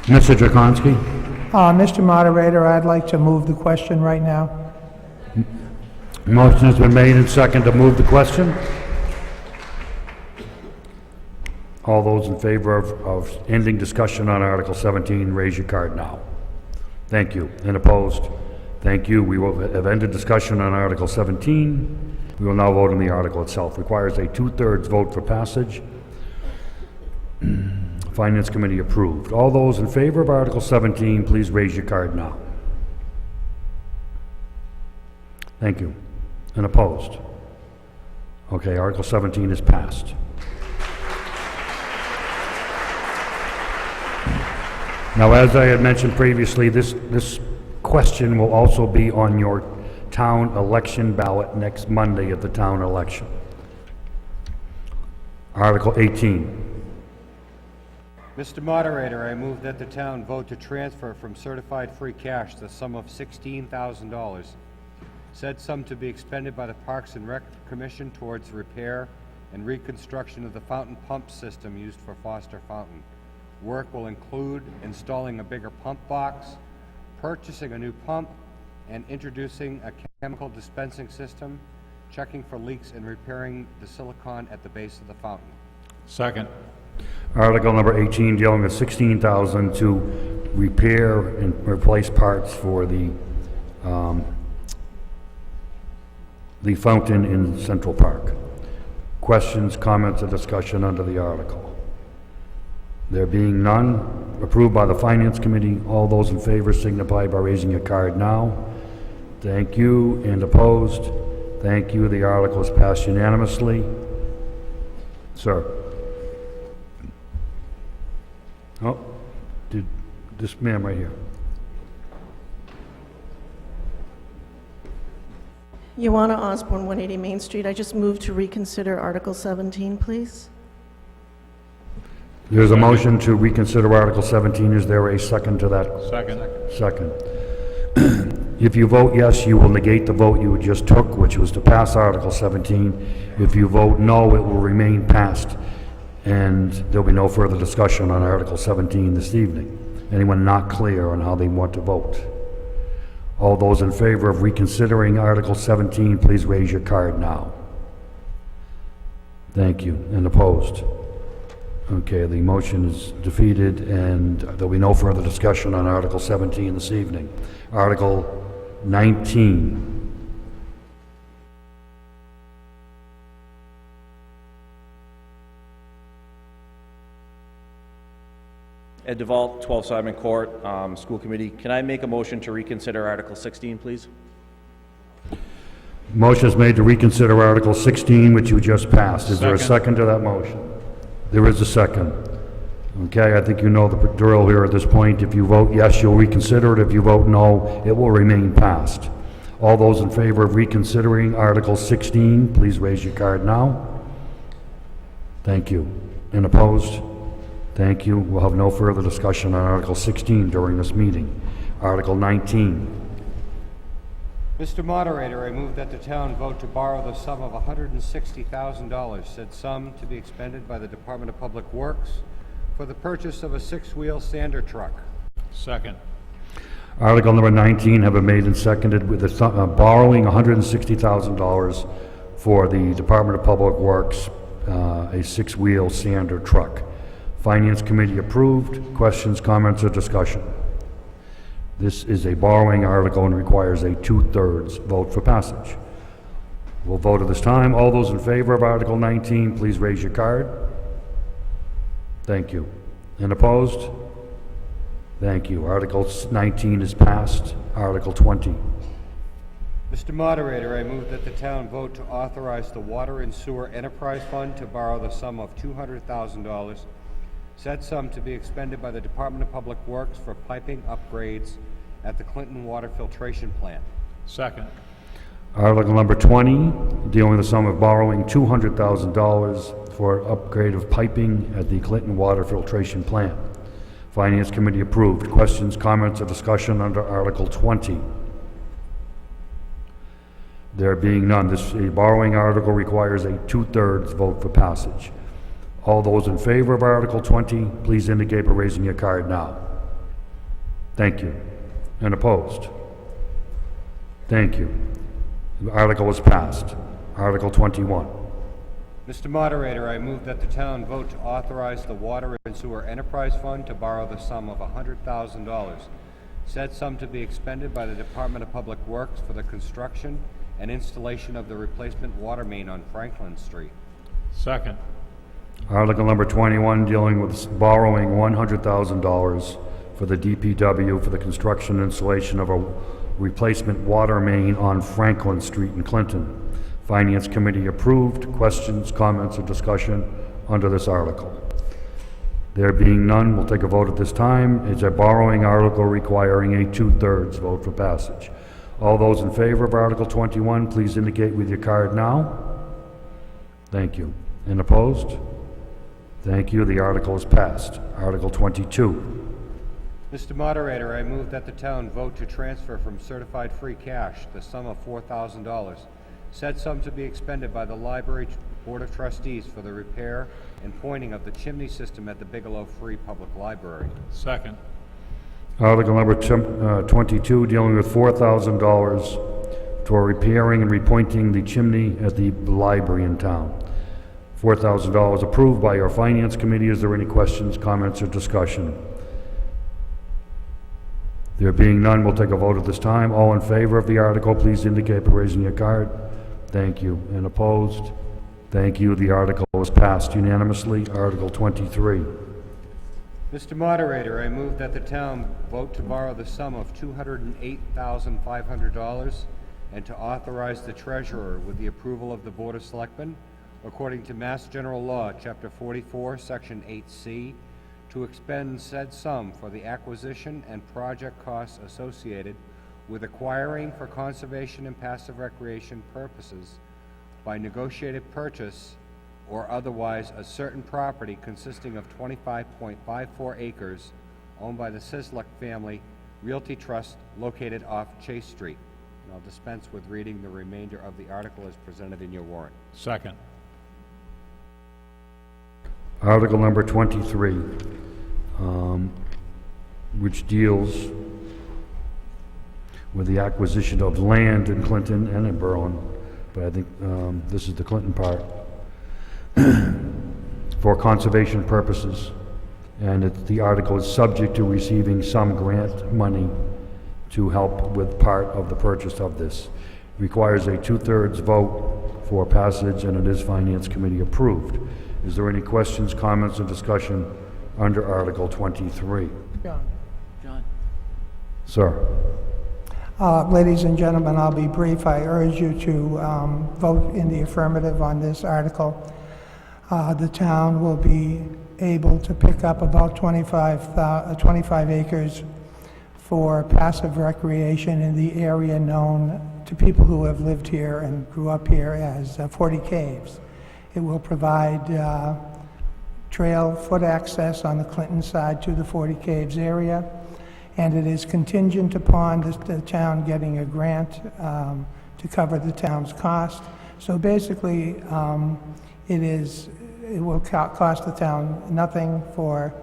Mr. Jakonski? Mr. Moderator, I'd like to move the question right now. Motion has been made and second to move the question. All those in favor of ending discussion on Article 17, raise your card now. Thank you. And opposed? Thank you. We will have ended discussion on Article 17. We will now vote on the article itself. Requires a 2/3 vote for passage. Finance Committee approved. All those in favor of Article 17, please raise your card now. Thank you. And opposed? Okay, Article 17 is passed. Now, as I had mentioned previously, this question will also be on your town election ballot next Monday at the town election. Article 18. Mr. Moderator, I move that the town vote to transfer from certified free cash the sum of $16,000 Said sum to be expended by the Parks and Rec Commission towards repair and reconstruction of the fountain pump system used for Foster Fountain. Work will include installing a bigger pump box, purchasing a new pump, and introducing a chemical dispensing system, checking for leaks and repairing the silicone at the base of the fountain. Second. Article number 18, dealing with $16,000 to repair and replace parts for the fountain in Central Park. Questions, comments, or discussion under the article? There being none, approved by the Finance Committee. All those in favor signify by raising your card now. Thank you. And opposed? Thank you. The article is passed unanimously. Sir. Oh, did this man right here. Ioana Osborne, 180 Main Street. I just moved to reconsider Article 17, please. There's a motion to reconsider Article 17. Is there a second to that? Second. Second. If you vote yes, you will negate the vote you just took, which was to pass Article 17. If you vote no, it will remain passed, and there'll be no further discussion on Article 17 this evening. Anyone not clear on how they want to vote? All those in favor of reconsidering Article 17, please raise your card now. Thank you. And opposed? Okay, the motion is defeated, and there'll be no further discussion on Article 17 this evening. Article 19. Ed DeVault, 12 Simon Court, School Committee. Can I make a motion to reconsider Article 16, please? Motion is made to reconsider Article 16, which you just passed. Is there a second to that motion? There is a second. Okay, I think you know the drill here at this point. If you vote yes, you'll reconsider it. If you vote no, it will remain passed. All those in favor of reconsidering Article 16, please raise your card now. Thank you. And opposed? Thank you. We'll have no further discussion on Article 16 during this meeting. Article 19. Mr. Moderator, I move that the town vote to borrow the sum of $160,000, said sum to be expended by the Department of Public Works for the purchase of a 6-wheel sander truck. Second. Article number 19 have been made and seconded with the borrowing $160,000 for the Department of Public Works, a 6-wheel sander truck. Finance Committee approved. Questions, comments, or discussion? This is a borrowing article and requires a 2/3 vote for passage. We'll vote at this time. All those in favor of Article 19, please raise your card. Thank you. And opposed? Thank you. Article 19 is passed. Article 20. Mr. Moderator, I move that the town vote to authorize the Water and Sewer Enterprise Fund to borrow the sum of $200,000, said sum to be expended by the Department of Public Works for piping upgrades at the Clinton Water Filtration Plant. Second. Article number 20, dealing with the sum of borrowing $200,000 for upgrade of piping at the Clinton Water Filtration Plant. Finance Committee approved. Questions, comments, or discussion under Article 20? There being none, this borrowing article requires a 2/3 vote for passage. All those in favor of Article 20, please indicate by raising your card now. Thank you. And opposed? Thank you. The article is passed. Article 21. Mr. Moderator, I move that the town vote to authorize the Water and Sewer Enterprise Fund to borrow the sum of $100,000, said sum to be expended by the Department of Public Works for the construction and installation of the replacement water main on Franklin Street. Second. Article number 21, dealing with borrowing $100,000 for the DPW for the construction and installation of a replacement water main on Franklin Street in Clinton. Finance Committee approved. Questions, comments, or discussion under this article? There being none, we'll take a vote at this time. It's a borrowing article requiring a 2/3 vote for passage. All those in favor of Article 21, please indicate with your card now. Thank you. And opposed? Thank you. The article is passed. Article 22. Mr. Moderator, I move that the town vote to transfer from certified free cash the sum of $4,000. Said sum to be expended by the Library Board of Trustees for the repair and pointing of the chimney system at the Bigelow Free Public Library. Second. Article number 22, dealing with $4,000 for repairing and repointing the chimney at the library in town. $4,000 approved by our Finance Committee. Is there any questions, comments, or discussion? There being none, we'll take a vote at this time. All in favor of the article, please indicate by raising your card. Thank you. And opposed? Thank you. The article is passed unanimously. Article 23. Mr. Moderator, I move that the town vote to borrow the sum of $208,500 and to authorize the treasurer with the approval of the Board of Selectmen, according to Mass General Law, Chapter 44, Section 8C, to expend said sum for the acquisition and project costs associated with acquiring for conservation and passive recreation purposes by negotiated purchase or otherwise a certain property consisting of 25.54 acres owned by the Sislak Family Realty Trust located off Chase Street. And I'll dispense with reading the remainder of the article as presented in your warrant. Second. Article number 23, which deals with the acquisition of land in Clinton and in Berlin, but I think this is the Clinton part, for conservation purposes. And the article is subject to receiving some grant money to help with part of the purchase of this. Requires a 2/3 vote for passage, and it is Finance Committee approved. Is there any questions, comments, or discussion under Article 23? John. Sir. Ladies and gentlemen, I'll be brief. I urge you to vote in the affirmative on this article. The town will be able to pick up about 25 acres for passive recreation in the area known to people who have lived here and grew up here as 40 Caves. It will provide trail foot access on the Clinton side to the 40 Caves area, and it is contingent upon the town getting a grant to cover the town's cost. So basically, it will cost the town nothing for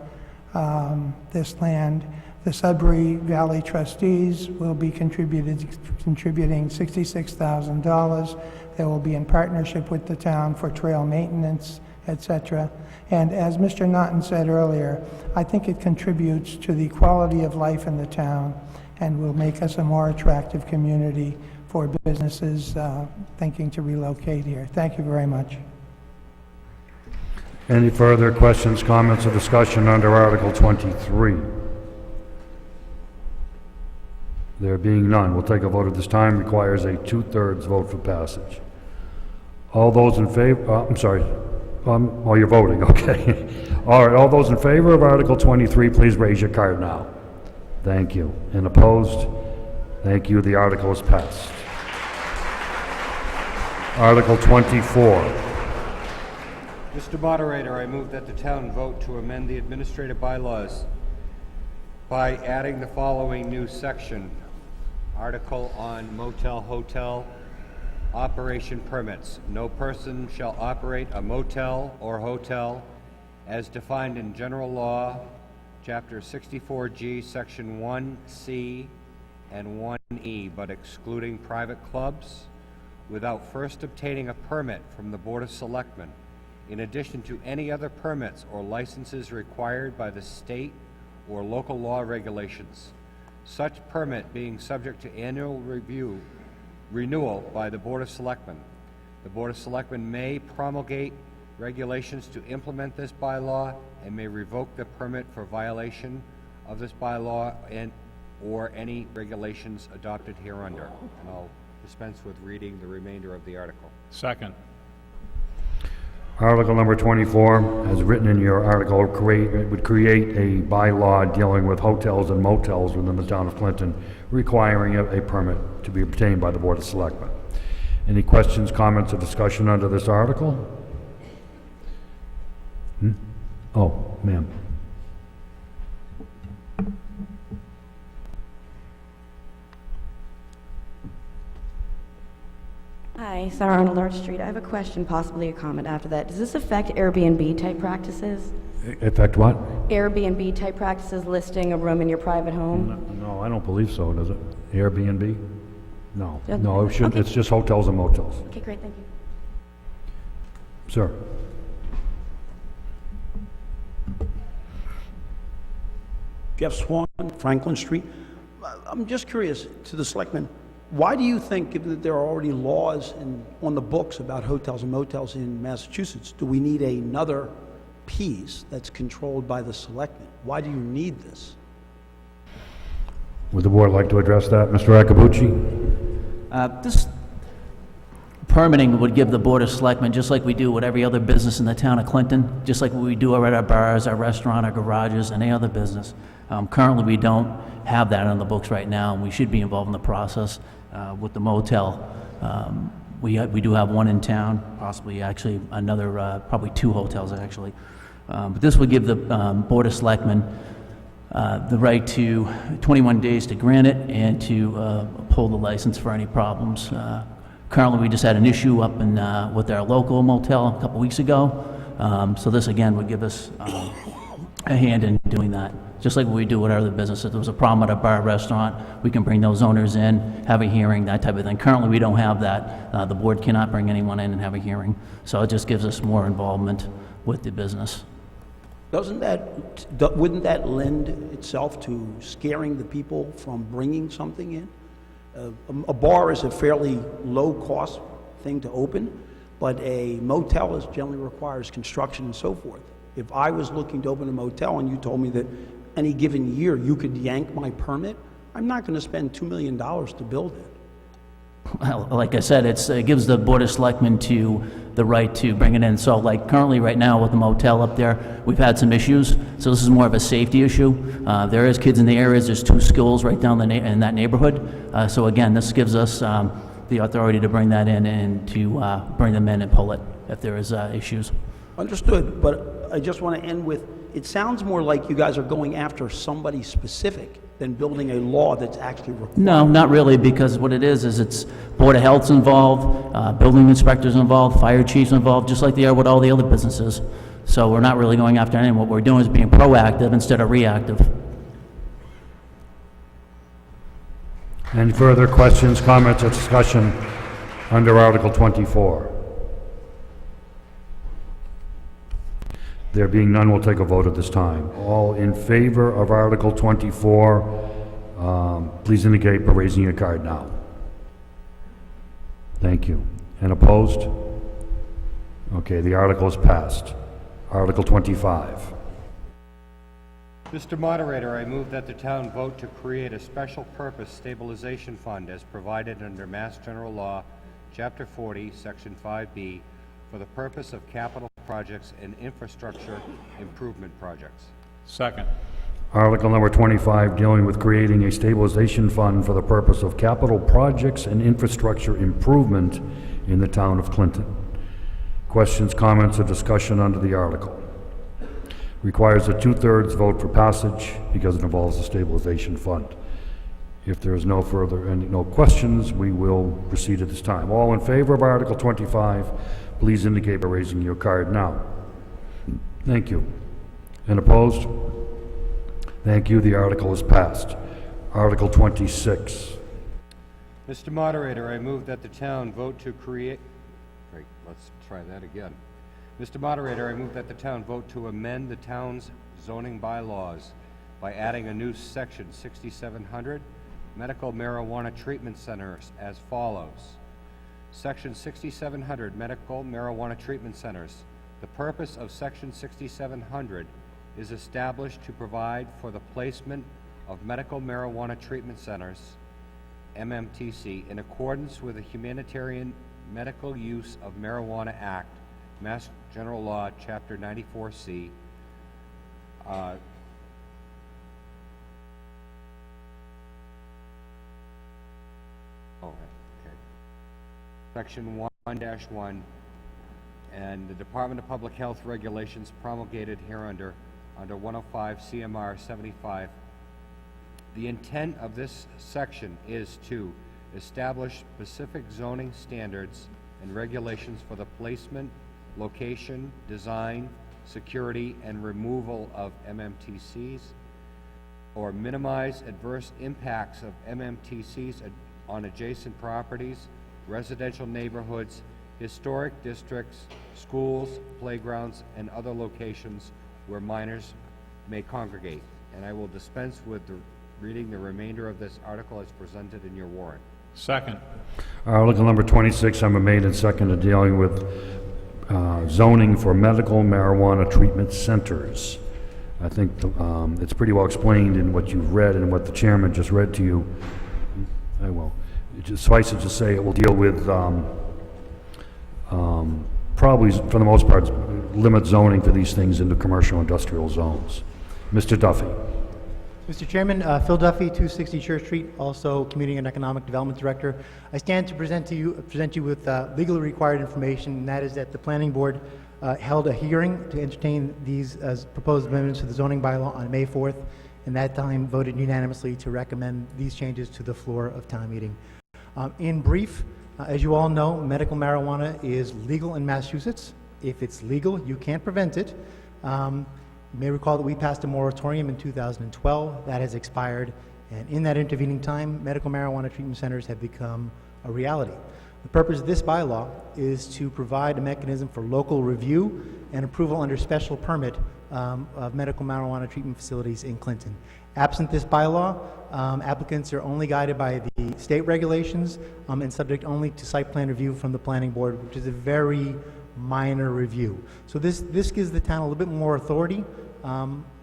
this land. The Sudbury Valley trustees will be contributing $66,000. They will be in partnership with the town for trail maintenance, etc. And as Mr. Naughton said earlier, I think it contributes to the quality of life in the town and will make us a more attractive community for businesses thinking to relocate here. Thank you very much. Any further questions, comments, or discussion under Article 23? There being none, we'll take a vote at this time. Requires a 2/3 vote for passage. All those in favor, I'm sorry, oh, you're voting, okay. All right, all those in favor of Article 23, please raise your card now. Thank you. And opposed? Thank you. The article is passed. Article 24. Mr. Moderator, I move that the town vote to amend the administrative bylaws by adding the following new section. Article on motel hotel operation permits. No person shall operate a motel or hotel as defined in General Law, Chapter 64G, Section 1C and 1E, but excluding private clubs, without first obtaining a permit from the Board of Selectmen, in addition to any other permits or licenses required by the state or local law regulations. Such permit being subject to annual renewal by the Board of Selectmen. The Board of Selectmen may promulgate regulations to implement this bylaw and may revoke the permit for violation of this bylaw or any regulations adopted hereunder. And I'll dispense with reading the remainder of the article. Second. Article number 24, as written in your article, would create a bylaw dealing with hotels and motels within the town of Clinton, requiring a permit to be obtained by the Board of Selectmen. Any questions, comments, or discussion under this article? Oh, ma'am. Sarah Arnold Arch Street. I have a question, possibly a comment after that. Does this affect Airbnb type practices? Affect what? Airbnb type practices, listing a room in your private home? No, I don't believe so, does it? Airbnb? No, Doesn't- no, it shouldn't, okay. it's just hotels and motels. Okay, great, thank you. Sir? Jeff Swan, Franklin Street. I'm just curious, to the selectmen, why do you think, given that there are already laws on the books about hotels and motels in Massachusetts, do we need another piece that's controlled by the selectmen? Why do you need this? Would the board like to address that? Mr. Akabuchi? This permitting would give the Board of Selectmen, just like we do with every other business in the town of Clinton, just like we do at our bars, our restaurant, our garages, any other business. Currently, we don't have that on the books right now, and we should be involved in the process with the motel. We do have one in town, possibly actually another, probably 2 hotels actually. But this would give the Board of Selectmen the right to 21 days to grant it and to pull the license for any problems. Currently, we just had an issue up in, with our local motel a couple weeks ago. So this again would give us a hand in doing that. Just like we do with our other businesses. If there was a problem at a bar, restaurant, we can bring those owners in, have a hearing, that type of thing. Currently, we don't have that. The board cannot bring anyone in and have a hearing. So it just gives us more involvement with the business. Wouldn't that lend itself to scaring the people from bringing something in? A bar is a fairly low-cost thing to open, but a motel generally requires construction and so forth. If I was looking to open a motel and you told me that any given year you could yank my permit, I'm not going to spend $2 million to build it. Well, like I said, it gives the Board of Selectmen the right to bring it in. So like currently right now with the motel up there, we've had some issues. So this is more of a safety issue. There is kids in the areas. There's 2 schools right down in that neighborhood. So again, this gives us the authority to bring that in and to bring them in and pull it if there is issues. Understood, but I just want to end with, it sounds more like you guys are going after somebody specific than building a law that's actually required. No, not really, because what it is it's Board of Health's involved, building inspectors involved, fire chiefs involved, just like they are with all the other businesses. So we're not really going after anyone. What we're doing is being proactive instead of reactive. Any further questions, comments, or discussion under Article 24? There being none, we'll take a vote at this time. All in favor of Article 24, please indicate by raising your card now. Thank you. And opposed? Okay, the article is passed. Article 25. Mr. Moderator, I move that the town vote to create a special purpose stabilization fund as provided under Mass General Law, Chapter 40, Section 5B, for the purpose of capital projects and infrastructure improvement projects. Second. Article number 25, dealing with creating a stabilization fund for the purpose of capital projects and infrastructure improvement in the town of Clinton. Questions, comments, or discussion under the article? Requires a 2/3 vote for passage because it involves a stabilization fund. If there is no questions, we will proceed at this time. All in favor of Article 25, please indicate by raising your card now. Thank you. And opposed? Thank you. The article is passed. Article 26. Mr. Moderator, I move that the town vote to create... Great, let's try that again. Mr. Moderator, I move that the town vote to amend the town's zoning bylaws by adding a new section 6700, medical marijuana treatment centers, as follows. Section 6700, medical marijuana treatment centers. The purpose of Section 6700 is established to provide for the placement of medical marijuana treatment centers, MMTC, in accordance with the Humanitarian Medical Use of Marijuana Act, Mass General Law, Chapter 94C, Section 1-1, and the Department of Public Health regulations promulgated hereunder under 105 CMR 75. The intent of this section is to establish specific zoning standards and regulations for the placement, location, design, security, and removal of MMTCs, or minimize adverse impacts of MMTCs on adjacent properties, residential neighborhoods, historic districts, schools, playgrounds, and other locations where minors may congregate. And I will dispense with reading the remainder of this article as presented in your warrant. Second. Article number 26, I'm made and seconded, dealing with zoning for medical marijuana treatment centers. I think it's pretty well explained in what you've read and what the chairman just read to you. I will. Suffice it to say, it will deal with probably, for the most part, limit zoning for these things into commercial industrial zones. Mr. Duffy. Mr. Chairman, Phil Duffy, 260 Church Street, also Community and Economic Development Director. I stand to present you with legally required information, and that is that the Planning Board held a hearing to entertain these as proposed amendments to the zoning bylaw on May 4th, and that time voted unanimously to recommend these changes to the floor of town meeting. In brief, as you all know, medical marijuana is legal in Massachusetts. If it's legal, you can't prevent it. You may recall that we passed a moratorium in 2012. That has expired, and in that intervening time, medical marijuana treatment centers have become a reality. The purpose of this bylaw is to provide a mechanism for local review and approval under special permit of medical marijuana treatment facilities in Clinton. Absent this bylaw, applicants are only guided by the state regulations and subject only to site plan review from the Planning Board, which is a very minor review. So this gives the town a little bit more authority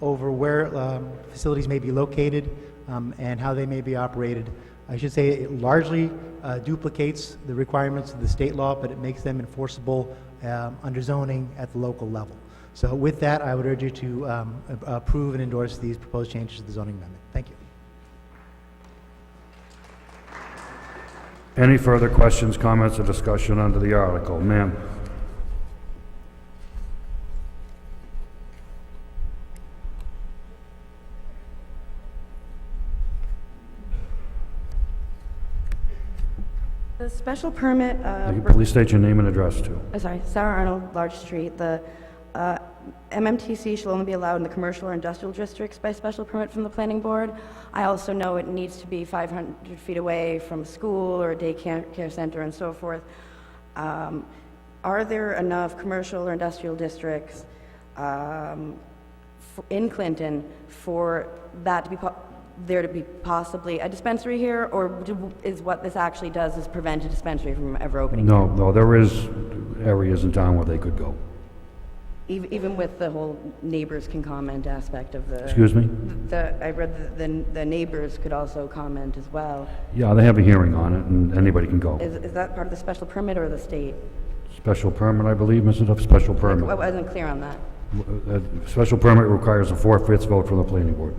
over where facilities may be located and how they may be operated. I should say it largely duplicates the requirements of the state law, but it makes them enforceable under zoning at the local level. So with that, I would urge you to approve and endorse these proposed changes to the zoning amendment. Thank you. Any further questions, comments, or discussion under the article? Ma'am. The special permit... Please state your name and address, too. Sorry, Sarah Arnold, Large Street. The MMTC shall only be allowed in the commercial or industrial districts by special permit from the planning board. I also know it needs to be 500 feet away from a school or a day care center and so forth. Are there enough commercial or industrial districts in Clinton for that to be there to be possibly a dispensary here, or is what this actually does is prevent a dispensary from ever opening? No, there is areas in town where they could go. Even with the whole neighbors can comment aspect of the... Excuse me? I read the neighbors could also comment as well. Yeah, they have a hearing on it, and anybody can go. Is that part of the special permit or the state? Special permit, I believe, Mr. Duff, special permit. I wasn't clear on that. Special permit requires a 4/5 vote from the planning board.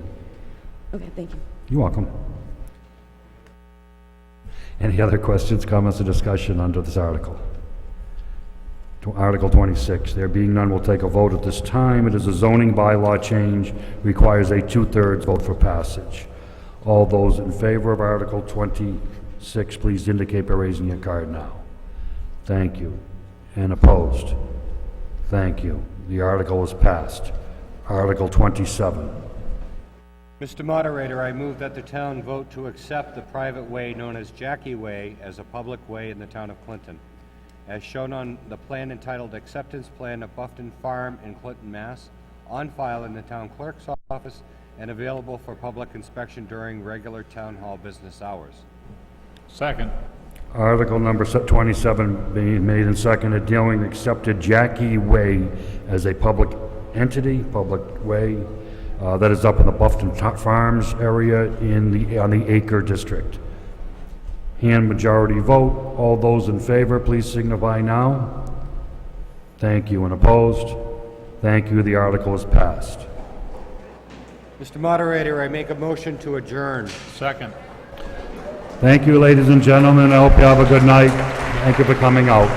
Okay, thank you. You're welcome. Any other questions, comments, or discussion under this article? Article 26. There being none, we'll take a vote at this time. It is a zoning bylaw change, requires a 2/3 vote for passage. All those in favor of Article 26, please indicate by raising your card now. Thank you. And opposed? Thank you. The article is passed. Article 27. Mr. Moderator, I move that the town vote to accept the private way known as Jackie Way as a public way in the town of Clinton, as shown on the plan entitled Acceptance Plan of Bluffton Farm in Clinton, Mass., on file in the town clerk's office and available for public inspection during regular town hall business hours. Second. Article number 27 being made and seconded, dealing accepted Jackie Way as a public entity, public way, that is up in the Bluffton Farms area on the Acre District. Hand majority vote. All those in favor, please signify now. Thank you. And opposed? Thank you. The article is passed. Mr. Moderator, I make a motion to adjourn. Second. Thank you, ladies and gentlemen. I hope you have a good night. Thank you for coming out.